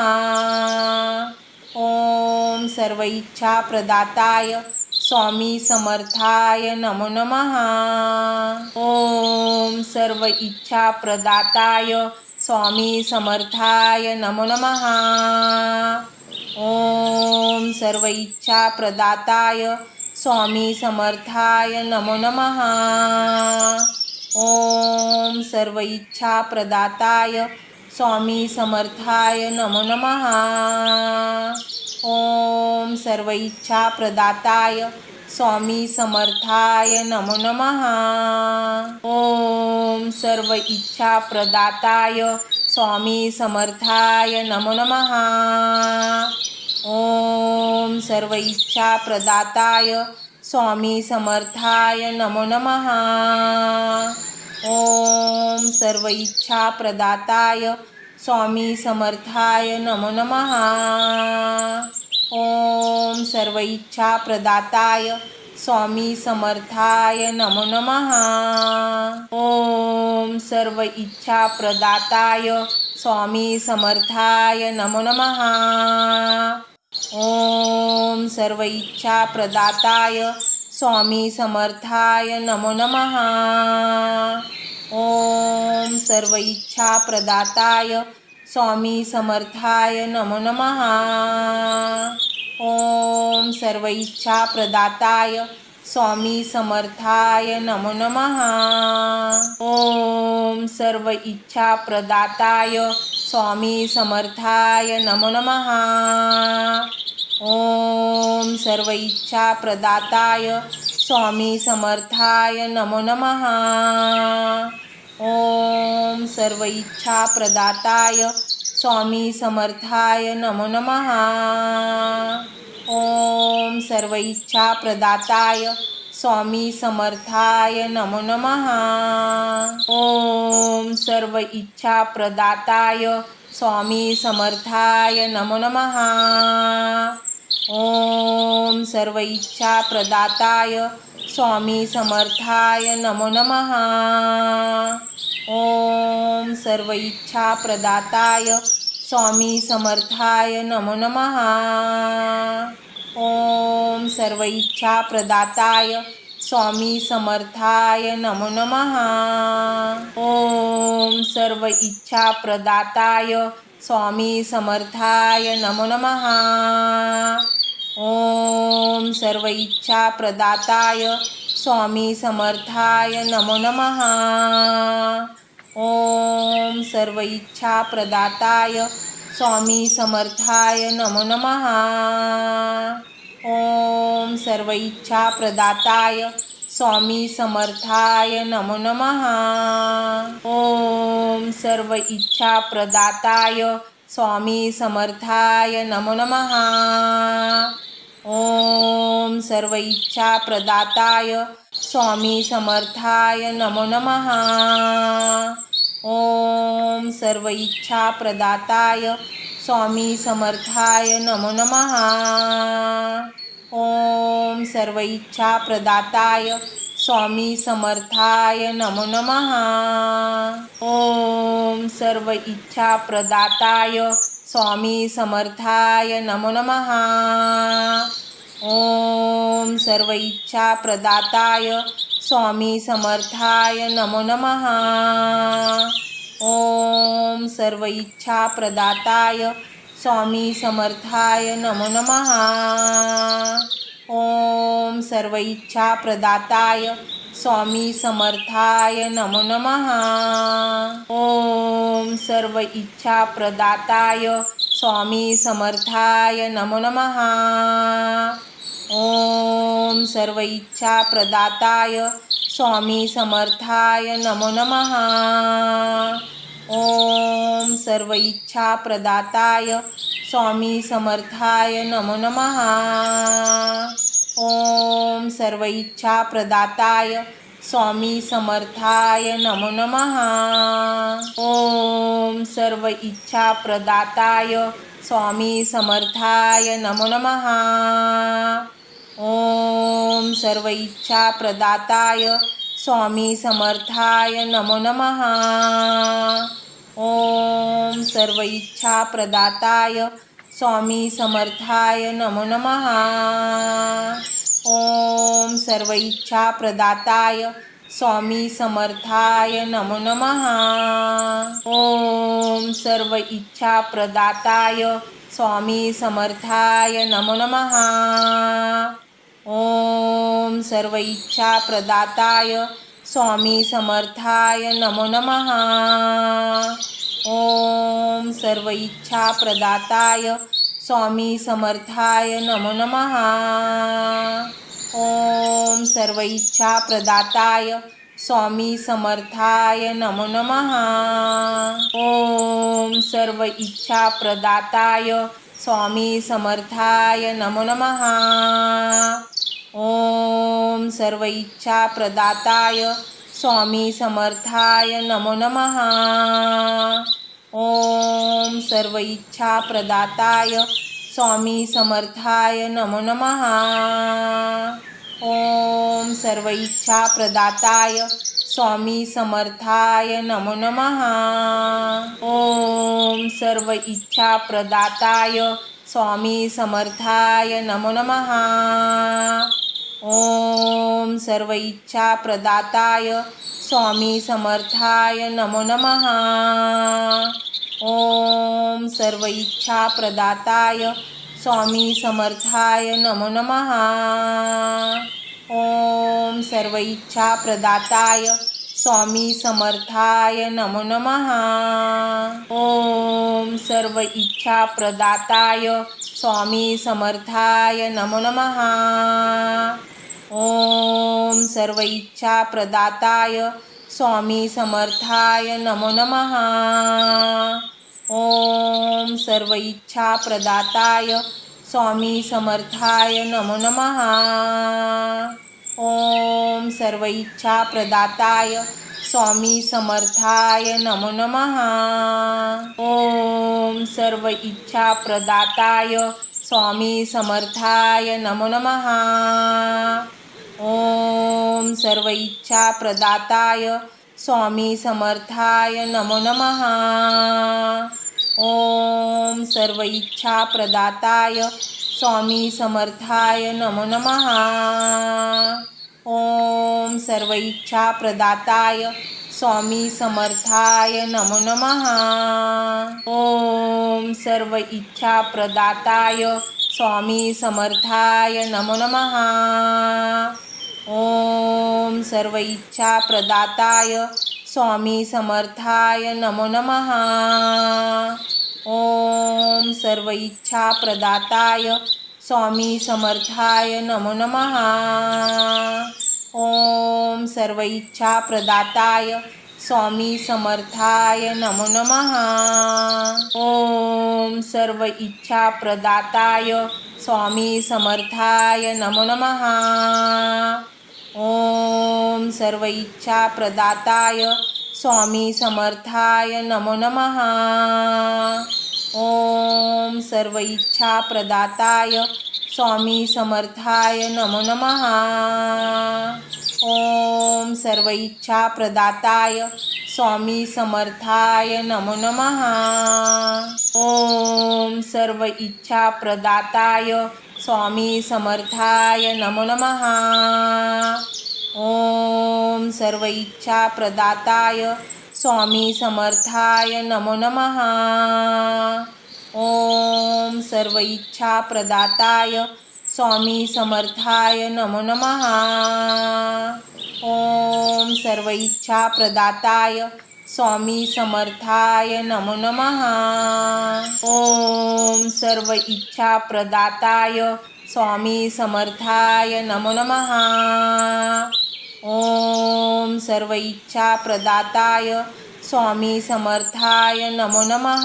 ओम सर्व इच्छा प्रदाताय स्वामी समर्थाय नमो नमः। ओम सर्व इच्छा प्रदाताय स्वामी समर्थाय नमो नमः। ओम सर्व इच्छा प्रदाताय स्वामी समर्थाय नमो नमः। ओम सर्व इच्छा प्रदाताय स्वामी समर्थाय नमो नमः। ओम सर्व इच्छा प्रदाताय स्वामी समर्थाय नमो नमः। ओम सर्व इच्छा प्रदाताय स्वामी समर्थाय नमो नमः। ओम सर्व इच्छा प्रदाताय स्वामी समर्थाय नमो नमः। ओम सर्व इच्छा प्रदाताय स्वामी समर्थाय नमो नमः। ओम सर्व इच्छा प्रदाताय स्वामी समर्थाय नमो नमः। ओम सर्व इच्छा प्रदाताय स्वामी समर्थाय नमो नमः। ओम सर्व इच्छा प्रदाताय स्वामी समर्थाय नमो नमः। ओम सर्व इच्छा प्रदाताय स्वामी समर्थाय नमो नमः। ओम सर्व इच्छा प्रदाताय स्वामी समर्थाय नमो नमः। ओम सर्व इच्छा प्रदाताय स्वामी समर्थाय नमो नमः। ओम सर्व इच्छा प्रदाताय स्वामी समर्थाय नमो नमः। ओम सर्व इच्छा प्रदाताय स्वामी समर्थाय नमो नमः। ओम सर्व इच्छा प्रदाताय स्वामी समर्थाय नमो नमः। ओम सर्व इच्छा प्रदाताय स्वामी समर्थाय नमो नमः। ओम सर्व इच्छा प्रदाताय स्वामी समर्थाय नमो नमः। ओम सर्व इच्छा प्रदाताय स्वामी समर्थाय नमो नमः। ओम सर्व इच्छा प्रदाताय स्वामी समर्थाय नमो नमः। ओम सर्व इच्छा प्रदाताय स्वामी समर्थाय नमो नमः। ओम सर्व इच्छा प्रदाताय स्वामी समर्थाय नमो नमः। ओम सर्व इच्छा प्रदाताय स्वामी समर्थाय नमो नमः। ओम सर्व इच्छा प्रदाताय स्वामी समर्थाय नमो नमः। ओम सर्व इच्छा प्रदाताय स्वामी समर्थाय नमो नमः। ओम सर्व इच्छा प्रदाताय स्वामी समर्थाय नमो नमः। ओम सर्व इच्छा प्रदाताय स्वामी समर्थाय नमो नमः। ओम सर्व इच्छा प्रदाताय स्वामी समर्थाय नमो नमः। ओम सर्व इच्छा प्रदाताय स्वामी समर्थाय नमो नमः। ओम सर्व इच्छा प्रदाताय स्वामी समर्थाय नमो नमः। ओम सर्व इच्छा प्रदाताय स्वामी समर्थाय नमो नमः। ओम सर्व इच्छा प्रदाताय स्वामी समर्थाय नमो नमः। ओम सर्व इच्छा प्रदाताय स्वामी समर्थाय नमो नमः। ओम सर्व इच्छा प्रदाताय स्वामी समर्थाय नमो नमः। ओम सर्व इच्छा प्रदाताय स्वामी समर्थाय नमो नमः। ओम सर्व इच्छा प्रदाताय स्वामी समर्थाय नमो नमः। ओम सर्व इच्छा प्रदाताय स्वामी समर्थाय नमो नमः। ओम सर्व इच्छा प्रदाताय स्वामी समर्थाय नमो नमः। ओम सर्व इच्छा प्रदाताय स्वामी समर्थाय नमो नमः। ओम सर्व इच्छा प्रदाताय स्वामी समर्थाय नमो नमः। ओम सर्व इच्छा प्रदाताय स्वामी समर्थाय नमो नमः। ओम सर्व इच्छा प्रदाताय स्वामी समर्थाय नमो नमः। ओम सर्व इच्छा प्रदाताय स्वामी समर्थाय नमो नमः। ओम सर्व इच्छा प्रदाताय स्वामी समर्थाय नमो नमः। ओम सर्व इच्छा प्रदाताय स्वामी समर्थाय नमो नमः। ओम सर्व इच्छा प्रदाताय स्वामी समर्थाय नमो नमः। ओम सर्व इच्छा प्रदाताय स्वामी समर्थाय नमो नमः। ओम सर्व इच्छा प्रदाताय स्वामी समर्थाय नमो नमः। ओम सर्व इच्छा प्रदाताय स्वामी समर्थाय नमो नमः। ओम सर्व इच्छा प्रदाताय स्वामी समर्थाय नमो नमः। ओम सर्व इच्छा प्रदाताय स्वामी समर्थाय नमो नमः। ओम सर्व इच्छा प्रदाताय स्वामी समर्थाय नमो नमः। ओम सर्व इच्छा प्रदाताय स्वामी समर्थाय नमो नमः। ओम सर्व इच्छा प्रदाताय स्वामी समर्थाय नमो नमः। ओम सर्व इच्छा प्रदाताय स्वामी समर्थाय नमो नमः। ओम सर्व इच्छा प्रदाताय स्वामी समर्थाय नमो नमः। ओम सर्व इच्छा प्रदाताय स्वामी समर्थाय नमो नमः। ओम सर्व इच्छा प्रदाताय स्वामी समर्थाय नमो नमः। ओम सर्व इच्छा प्रदाताय स्वामी समर्थाय नमो नमः। ओम सर्व इच्छा प्रदाताय स्वामी समर्थाय नमो नमः। ओम सर्व इच्छा प्रदाताय स्वामी समर्थाय नमो नमः। ओम सर्व इच्छा प्रदाताय स्वामी समर्थाय नमो नमः। ओम सर्व इच्छा प्रदाताय स्वामी समर्थाय नमो नमः। ओम सर्व इच्छा प्रदाताय स्वामी समर्थाय नमो नमः। ओम सर्व इच्छा प्रदाताय स्वामी समर्थाय नमो नमः। ओम सर्व इच्छा प्रदाताय स्वामी समर्थाय नमो नमः। ओम सर्व इच्छा प्रदाताय स्वामी समर्थाय नमो नमः। ओम सर्व इच्छा प्रदाताय स्वामी समर्थाय नमो नमः। ओम सर्व इच्छा प्रदाताय स्वामी समर्थाय नमो नमः। ओम सर्व इच्छा प्रदाताय स्वामी समर्थाय नमो नमः। ओम सर्व इच्छा प्रदाताय स्वामी समर्थाय नमो नमः। ओम सर्व इच्छा प्रदाताय स्वामी समर्थाय नमो नमः। ओम सर्व इच्छा प्रदाताय स्वामी समर्थाय नमो नमः। ओम सर्व इच्छा प्रदाताय स्वामी समर्थाय नमो नमः।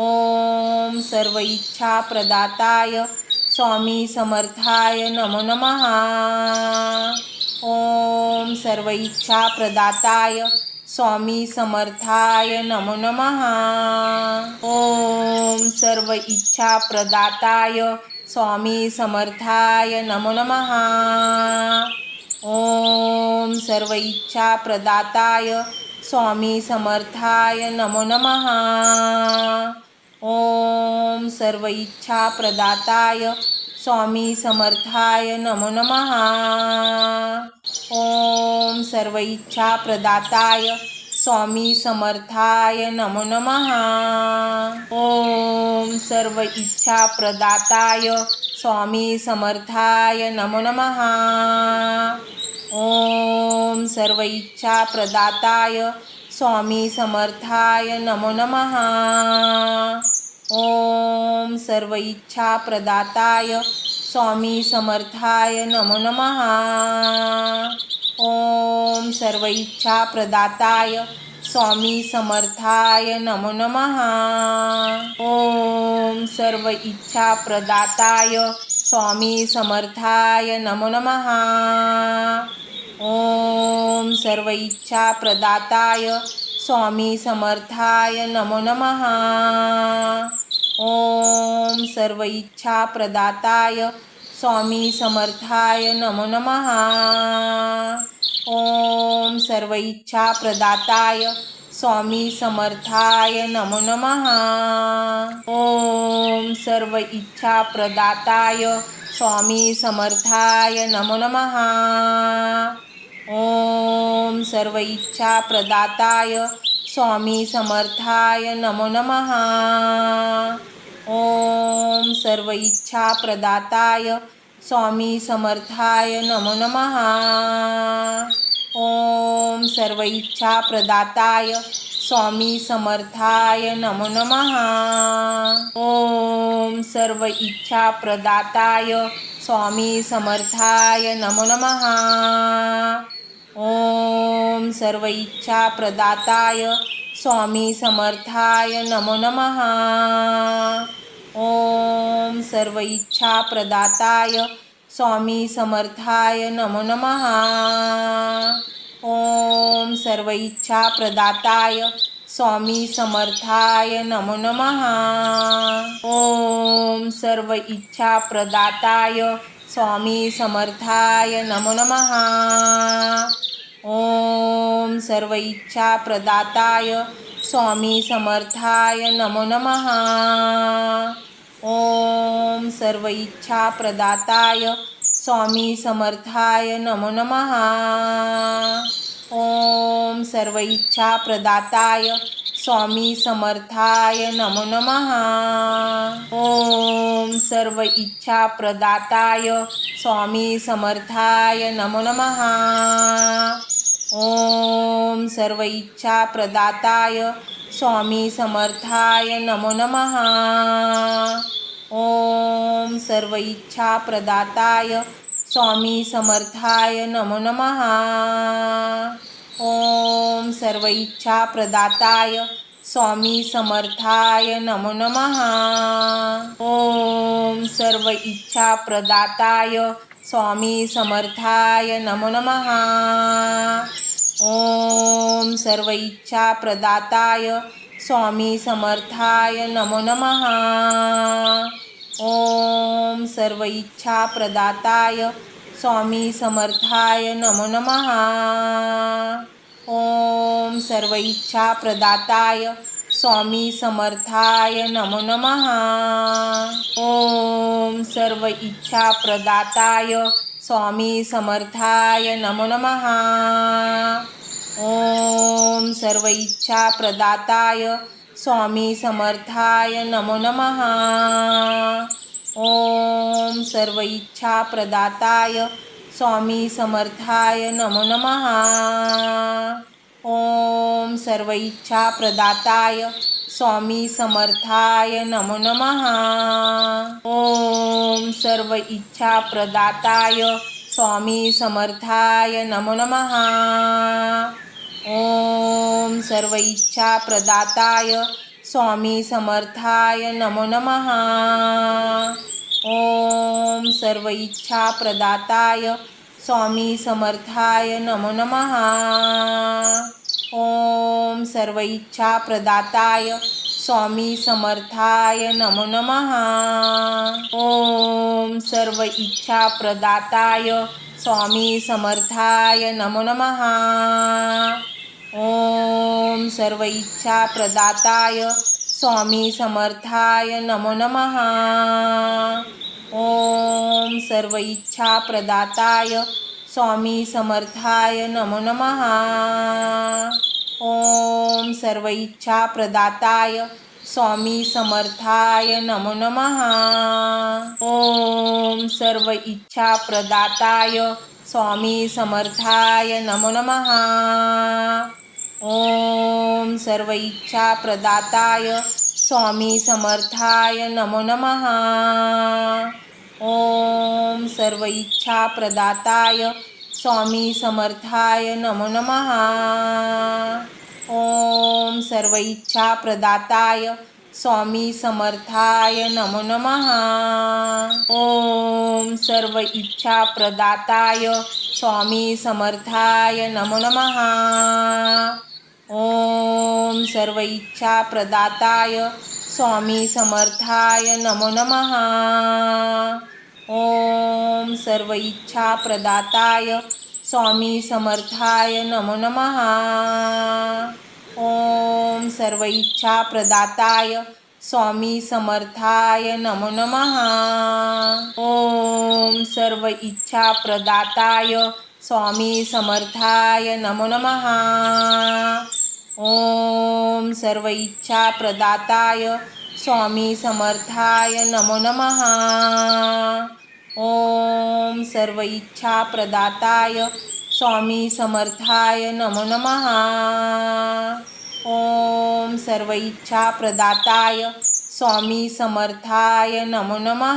ओम सर्व इच्छा प्रदाताय स्वामी समर्थाय नमो नमः। ओम सर्व इच्छा प्रदाताय स्वामी समर्थाय नमो नमः। ओम सर्व इच्छा प्रदाताय स्वामी समर्थाय नमो नमः। ओम सर्व इच्छा प्रदाताय स्वामी समर्थाय नमो नमः। ओम सर्व इच्छा प्रदाताय स्वामी समर्थाय नमो नमः। ओम सर्व इच्छा प्रदाताय स्वामी समर्थाय नमो नमः। ओम सर्व इच्छा प्रदाताय स्वामी समर्थाय नमो नमः। ओम सर्व इच्छा प्रदाताय स्वामी समर्थाय नमो नमः। ओम सर्व इच्छा प्रदाताय स्वामी समर्थाय नमो नमः। ओम सर्व इच्छा प्रदाताय स्वामी समर्थाय नमो नमः। ओम सर्व इच्छा प्रदाताय स्वामी समर्थाय नमो नमः। ओम सर्व इच्छा प्रदाताय स्वामी समर्थाय नमो नमः। ओम सर्व इच्छा प्रदाताय स्वामी समर्थाय नमो नमः। ओम सर्व इच्छा प्रदाताय स्वामी समर्थाय नमो नमः। ओम सर्व इच्छा प्रदाताय स्वामी समर्थाय नमो नमः। ओम सर्व इच्छा प्रदाताय स्वामी समर्थाय नमो नमः। ओम सर्व इच्छा प्रदाताय स्वामी समर्थाय नमो नमः। ओम सर्व इच्छा प्रदाताय स्वामी समर्थाय नमो नमः। ओम सर्व इच्छा प्रदाताय स्वामी समर्थाय नमो नमः। ओम सर्व इच्छा प्रदाताय स्वामी समर्थाय नमो नमः। ओम सर्व इच्छा प्रदाताय स्वामी समर्थाय नमो नमः। ओम सर्व इच्छा प्रदाताय स्वामी समर्थाय नमो नमः। ओम सर्व इच्छा प्रदाताय स्वामी समर्थाय नमो नमः। ओम सर्व इच्छा प्रदाताय स्वामी समर्थाय नमो नमः। ओम सर्व इच्छा प्रदाताय स्वामी समर्थाय नमो नमः। ओम सर्व इच्छा प्रदाताय स्वामी समर्थाय नमो नमः। ओम सर्व इच्छा प्रदाताय स्वामी समर्थाय नमो नमः। ओम सर्व इच्छा प्रदाताय स्वामी समर्थाय नमो नमः। ओम सर्व इच्छा प्रदाताय स्वामी समर्थाय नमो नमः। ओम सर्व इच्छा प्रदाताय स्वामी समर्थाय नमो नमः। ओम सर्व इच्छा प्रदाताय स्वामी समर्थाय नमो नमः। ओम सर्व इच्छा प्रदाताय स्वामी समर्थाय नमो नमः। ओम सर्व इच्छा प्रदाताय स्वामी समर्थाय नमो नमः। ओम सर्व इच्छा प्रदाताय स्वामी समर्थाय नमो नमः। ओम सर्व इच्छा प्रदाताय स्वामी समर्थाय नमो नमः। ओम सर्व इच्छा प्रदाताय स्वामी समर्थाय नमो नमः। ओम सर्व इच्छा प्रदाताय स्वामी समर्थाय नमो नमः। ओम सर्व इच्छा प्रदाताय स्वामी समर्थाय नमो नमः। ओम सर्व इच्छा प्रदाताय स्वामी समर्थाय नमो नमः। ओम सर्व इच्छा प्रदाताय स्वामी समर्थाय नमो नमः। ओम सर्व इच्छा प्रदाताय स्वामी समर्थाय नमो नमः। ओम सर्व इच्छा प्रदाताय स्वामी समर्थाय नमो नमः। ओम सर्व इच्छा प्रदाताय स्वामी समर्थाय नमो नमः। ओम सर्व इच्छा प्रदाताय स्वामी समर्थाय नमो नमः। ओम सर्व इच्छा प्रदाताय स्वामी समर्थाय नमो नमः। ओम सर्व इच्छा प्रदाताय स्वामी समर्थाय नमो नमः। ओम सर्व इच्छा प्रदाताय स्वामी समर्थाय नमो नमः। ओम सर्व इच्छा प्रदाताय स्वामी समर्थाय नमो नमः। ओम सर्व इच्छा प्रदाताय स्वामी समर्थाय नमो नमः। ओम सर्व इच्छा प्रदाताय स्वामी समर्थाय नमो नमः। ओम सर्व इच्छा प्रदाताय स्वामी समर्थाय नमो नमः। ओम सर्व इच्छा प्रदाताय स्वामी समर्थाय नमो नमः। ओम सर्व इच्छा प्रदाताय स्वामी समर्थाय नमो नमः। ओम सर्व इच्छा प्रदाताय स्वामी समर्थाय नमो नमः। ओम सर्व इच्छा प्रदाताय स्वामी समर्थाय नमो नमः। ओम सर्व इच्छा प्रदाताय स्वामी समर्थाय नमो नमः। ओम सर्व इच्छा प्रदाताय स्वामी समर्थाय नमो नमः। ओम सर्व इच्छा प्रदाताय स्वामी समर्थाय नमो नमः।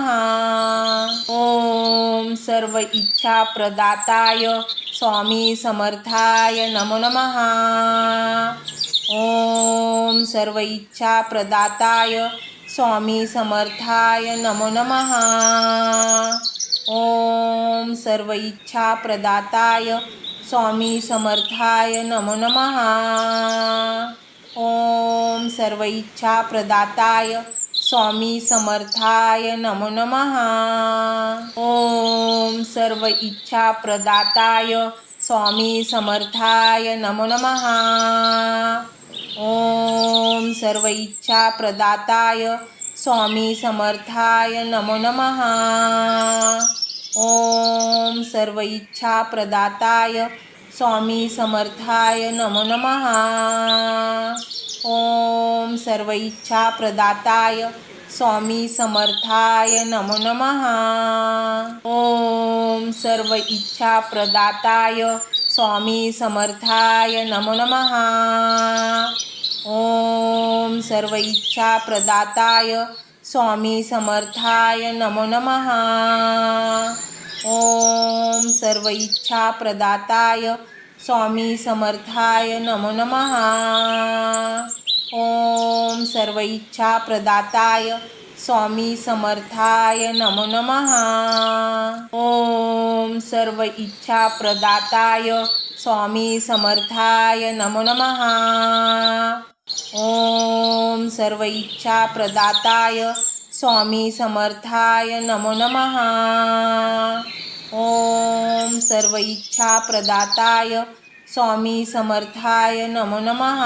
ओम सर्व इच्छा प्रदाताय स्वामी समर्थाय नमो नमः। ओम सर्व इच्छा प्रदाताय स्वामी समर्थाय नमो नमः। ओम सर्व इच्छा प्रदाताय स्वामी समर्थाय नमो नमः। ओम सर्व इच्छा प्रदाताय स्वामी समर्थाय नमो नमः। ओम सर्व इच्छा प्रदाताय स्वामी समर्थाय नमो नमः। ओम सर्व इच्छा प्रदाताय स्वामी समर्थाय नमो नमः। ओम सर्व इच्छा प्रदाताय स्वामी समर्थाय नमो नमः। ओम सर्व इच्छा प्रदाताय स्वामी समर्थाय नमो नमः। ओम सर्व इच्छा प्रदाताय स्वामी समर्थाय नमो नमः। ओम सर्व इच्छा प्रदाताय स्वामी समर्थाय नमो नमः। ओम सर्व इच्छा प्रदाताय स्वामी समर्थाय नमो नमः। ओम सर्व इच्छा प्रदाताय स्वामी समर्थाय नमो नमः। ओम सर्व इच्छा प्रदाताय स्वामी समर्थाय नमो नमः। ओम सर्व इच्छा प्रदाताय स्वामी समर्थाय नमो नमः। ओम सर्व इच्छा प्रदाताय स्वामी समर्थाय नमो नमः।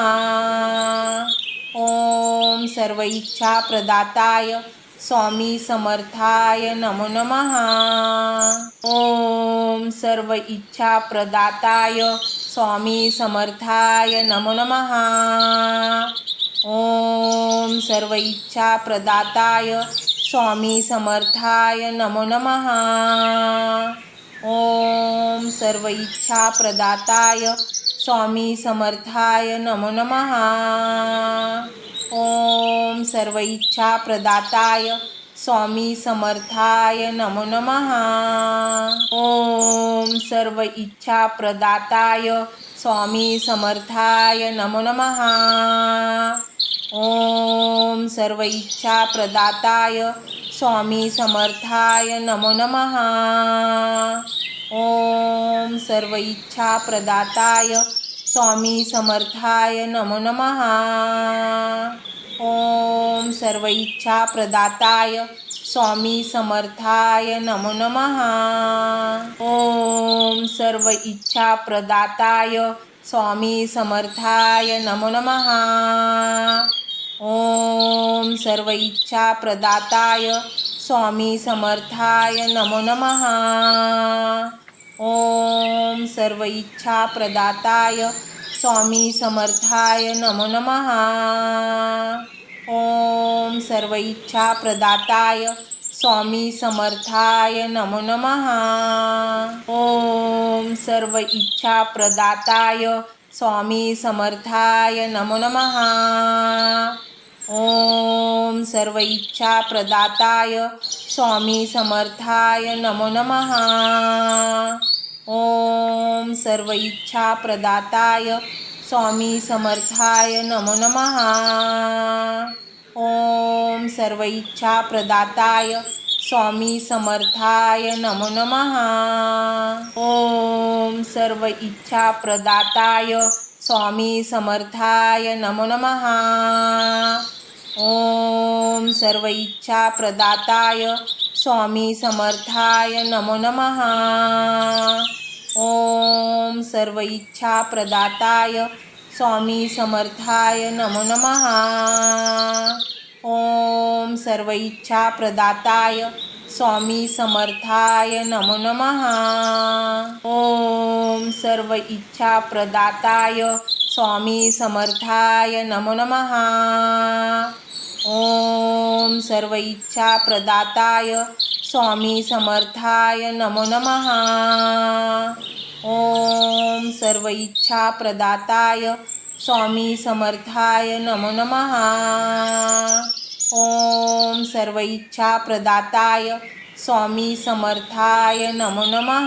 ओम सर्व इच्छा प्रदाताय स्वामी समर्थाय नमो नमः। ओम सर्व इच्छा प्रदाताय स्वामी समर्थाय नमो नमः। ओम सर्व इच्छा प्रदाताय स्वामी समर्थाय नमो नमः। ओम सर्व इच्छा प्रदाताय स्वामी समर्थाय नमो नमः। ओम सर्व इच्छा प्रदाताय स्वामी समर्थाय नमो नमः। ओम सर्व इच्छा प्रदाताय स्वामी समर्थाय नमो नमः। ओम सर्व इच्छा प्रदाताय स्वामी समर्थाय नमो नमः। ओम सर्व इच्छा प्रदाताय स्वामी समर्थाय नमो नमः। ओम सर्व इच्छा प्रदाताय स्वामी समर्थाय नमो नमः। ओम सर्व इच्छा प्रदाताय स्वामी समर्थाय नमो नमः। ओम सर्व इच्छा प्रदाताय स्वामी समर्थाय नमो नमः। ओम सर्व इच्छा प्रदाताय स्वामी समर्थाय नमो नमः। ओम सर्व इच्छा प्रदाताय स्वामी समर्थाय नमो नमः। ओम सर्व इच्छा प्रदाताय स्वामी समर्थाय नमो नमः। ओम सर्व इच्छा प्रदाताय स्वामी समर्थाय नमो नमः। ओम सर्व इच्छा प्रदाताय स्वामी समर्थाय नमो नमः। ओम सर्व इच्छा प्रदाताय स्वामी समर्थाय नमो नमः। ओम सर्व इच्छा प्रदाताय स्वामी समर्थाय नमो नमः। ओम सर्व इच्छा प्रदाताय स्वामी समर्थाय नमो नमः। ओम सर्व इच्छा प्रदाताय स्वामी समर्थाय नमो नमः। ओम सर्व इच्छा प्रदाताय स्वामी समर्थाय नमो नमः। ओम सर्व इच्छा प्रदाताय स्वामी समर्थाय नमो नमः। ओम सर्व इच्छा प्रदाताय स्वामी समर्थाय नमो नमः। ओम सर्व इच्छा प्रदाताय स्वामी समर्थाय नमो नमः। ओम सर्व इच्छा प्रदाताय स्वामी समर्थाय नमो नमः।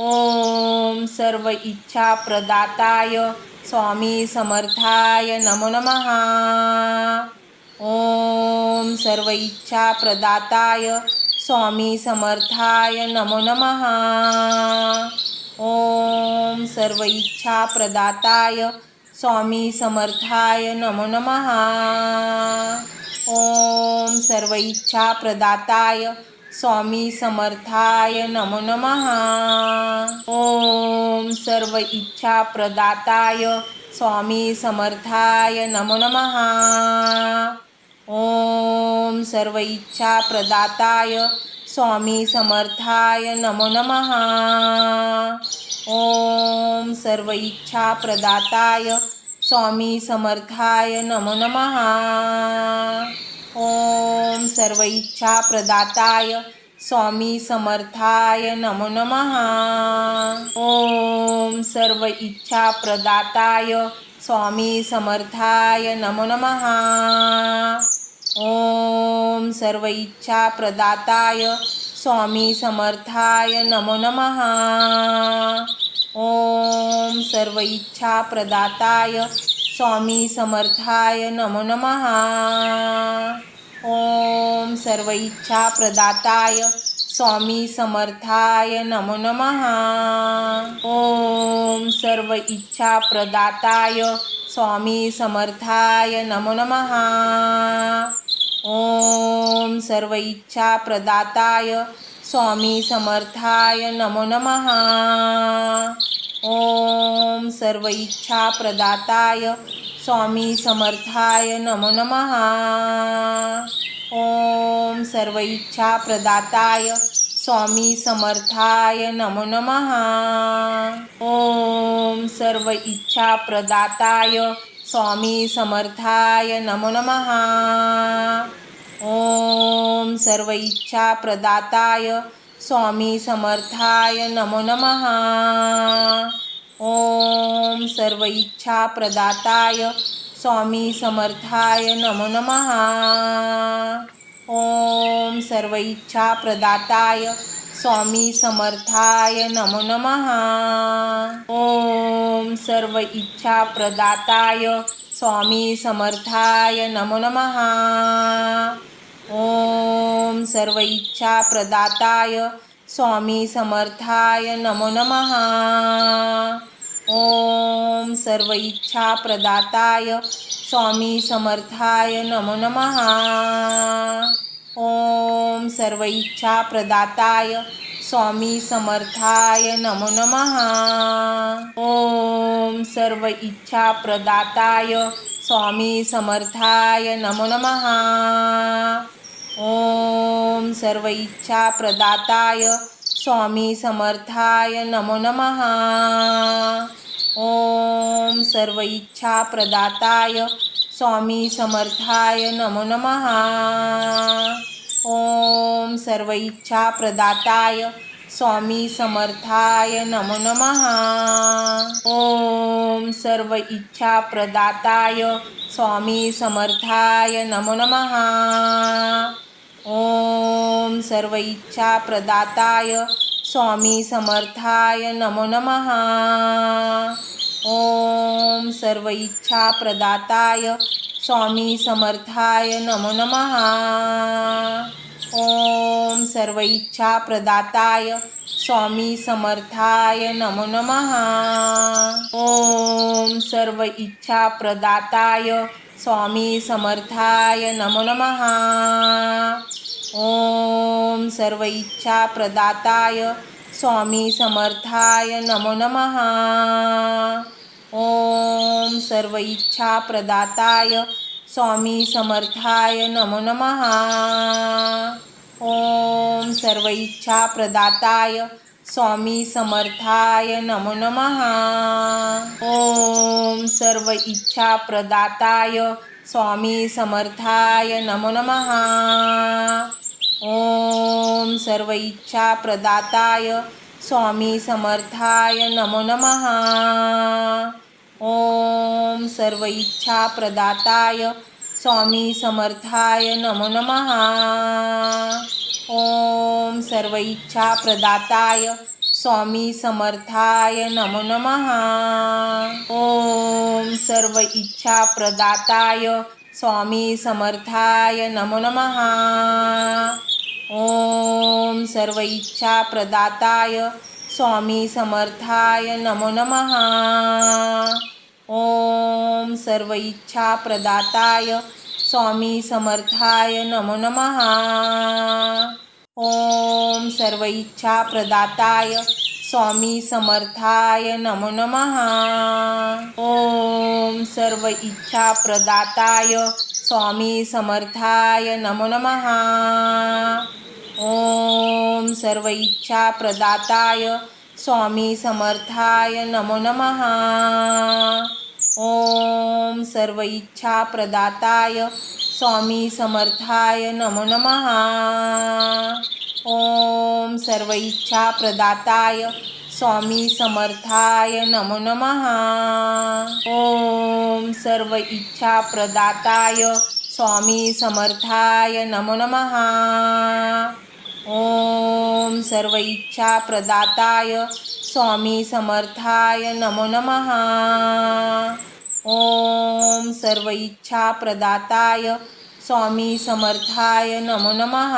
ओम सर्व इच्छा प्रदाताय स्वामी समर्थाय नमो नमः। ओम सर्व इच्छा प्रदाताय स्वामी समर्थाय नमो नमः। ओम सर्व इच्छा प्रदाताय स्वामी समर्थाय नमो नमः। ओम सर्व इच्छा प्रदाताय स्वामी समर्थाय नमो नमः। ओम सर्व इच्छा प्रदाताय स्वामी समर्थाय नमो नमः। ओम सर्व इच्छा प्रदाताय स्वामी समर्थाय नमो नमः। ओम सर्व इच्छा प्रदाताय स्वामी समर्थाय नमो नमः। ओम सर्व इच्छा प्रदाताय स्वामी समर्थाय नमो नमः। ओम सर्व इच्छा प्रदाताय स्वामी समर्थाय नमो नमः। ओम सर्व इच्छा प्रदाताय स्वामी समर्थाय नमो नमः। ओम सर्व इच्छा प्रदाताय स्वामी समर्थाय नमो नमः। ओम सर्व इच्छा प्रदाताय स्वामी समर्थाय नमो नमः। ओम सर्व इच्छा प्रदाताय स्वामी समर्थाय नमो नमः। ओम सर्व इच्छा प्रदाताय स्वामी समर्थाय नमो नमः। ओम सर्व इच्छा प्रदाताय स्वामी समर्थाय नमो नमः। ओम सर्व इच्छा प्रदाताय स्वामी समर्थाय नमो नमः। ओम सर्व इच्छा प्रदाताय स्वामी समर्थाय नमो नमः। ओम सर्व इच्छा प्रदाताय स्वामी समर्थाय नमो नमः। ओम सर्व इच्छा प्रदाताय स्वामी समर्थाय नमो नमः। ओम सर्व इच्छा प्रदाताय स्वामी समर्थाय नमो नमः। ओम सर्व इच्छा प्रदाताय स्वामी समर्थाय नमो नमः। ओम सर्व इच्छा प्रदाताय स्वामी समर्थाय नमो नमः। ओम सर्व इच्छा प्रदाताय स्वामी समर्थाय नमो नमः। ओम सर्व इच्छा प्रदाताय स्वामी समर्थाय नमो नमः। ओम सर्व इच्छा प्रदाताय स्वामी समर्थाय नमो नमः। ओम सर्व इच्छा प्रदाताय स्वामी समर्थाय नमो नमः। ओम सर्व इच्छा प्रदाताय स्वामी समर्थाय नमो नमः। ओम सर्व इच्छा प्रदाताय स्वामी समर्थाय नमो नमः। ओम सर्व इच्छा प्रदाताय स्वामी समर्थाय नमो नमः। ओम सर्व इच्छा प्रदाताय स्वामी समर्थाय नमो नमः। ओम सर्व इच्छा प्रदाताय स्वामी समर्थाय नमो नमः। ओम सर्व इच्छा प्रदाताय स्वामी समर्थाय नमो नमः। ओम सर्व इच्छा प्रदाताय स्वामी समर्थाय नमो नमः। ओम सर्व इच्छा प्रदाताय स्वामी समर्थाय नमो नमः। ओम सर्व इच्छा प्रदाताय स्वामी समर्थाय नमो नमः। ओम सर्व इच्छा प्रदाताय स्वामी समर्थाय नमो नमः। ओम सर्व इच्छा प्रदाताय स्वामी समर्थाय नमो नमः। ओम सर्व इच्छा प्रदाताय स्वामी समर्थाय नमो नमः। ओम सर्व इच्छा प्रदाताय स्वामी समर्थाय नमो नमः। ओम सर्व इच्छा प्रदाताय स्वामी समर्थाय नमो नमः। ओम सर्व इच्छा प्रदाताय स्वामी समर्थाय नमो नमः। ओम सर्व इच्छा प्रदाताय स्वामी समर्थाय नमो नमः। ओम सर्व इच्छा प्रदाताय स्वामी समर्थाय नमो नमः। ओम सर्व इच्छा प्रदाताय स्वामी समर्थाय नमो नमः। ओम सर्व इच्छा प्रदाताय स्वामी समर्थाय नमो नमः। ओम सर्व इच्छा प्रदाताय स्वामी समर्थाय नमो नमः। ओम सर्व इच्छा प्रदाताय स्वामी समर्थाय नमो नमः। ओम सर्व इच्छा प्रदाताय स्वामी समर्थाय नमो नमः। ओम सर्व इच्छा प्रदाताय स्वामी समर्थाय नमो नमः। ओम सर्व इच्छा प्रदाताय स्वामी समर्थाय नमो नमः। ओम सर्व इच्छा प्रदाताय स्वामी समर्थाय नमो नमः।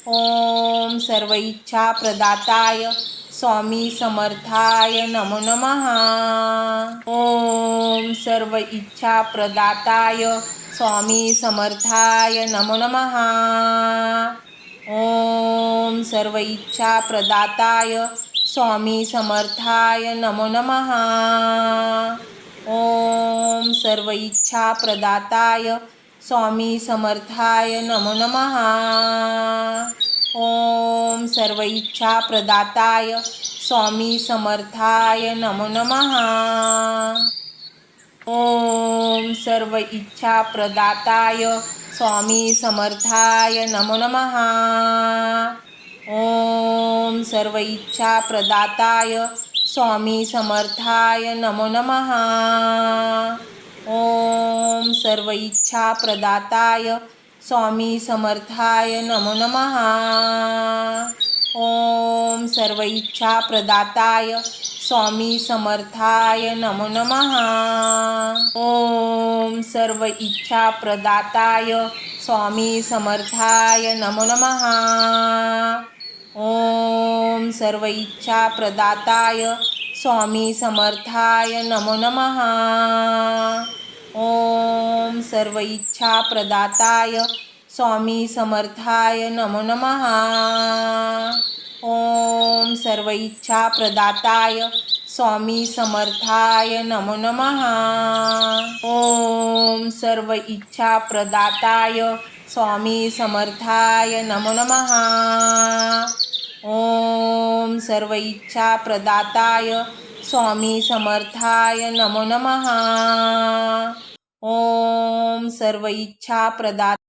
ओम सर्व इच्छा प्रदाताय स्वामी समर्थाय नमो नमः। ओम सर्व इच्छा प्रदाताय स्वामी समर्थाय नमो नमः। ओम सर्व इच्छा प्रदाताय स्वामी समर्थाय नमो नमः। ओम सर्व इच्छा प्रदाताय स्वामी समर्थाय नमो नमः। ओम सर्व इच्छा प्रदाताय स्वामी समर्थाय नमो नमः। ओम सर्व इच्छा प्रदाताय स्वामी समर्थाय नमो नमः। ओम सर्व इच्छा प्रदाताय स्वामी समर्थाय नमो नमः। ओम सर्व इच्छा प्रदाताय स्वामी समर्थाय नमो नमः। ओम सर्व इच्छा प्रदाताय स्वामी समर्थाय नमो नमः। ओम सर्व इच्छा प्रदाताय स्वामी समर्थाय नमो नमः। ओम सर्व इच्छा प्रदाताय स्वामी समर्थाय नमो नमः। ओम सर्व इच्छा प्रदाताय स्वामी समर्थाय नमो नमः। ओम सर्व इच्छा प्रदाताय स्वामी समर्थाय नमो नमः। ओम सर्व इच्छा प्रदाताय स्वामी समर्थाय नमो नमः। ओम सर्व इच्छा प्रदाताय स्वामी समर्थाय नमो नमः। ओम सर्व इच्छा प्रदाता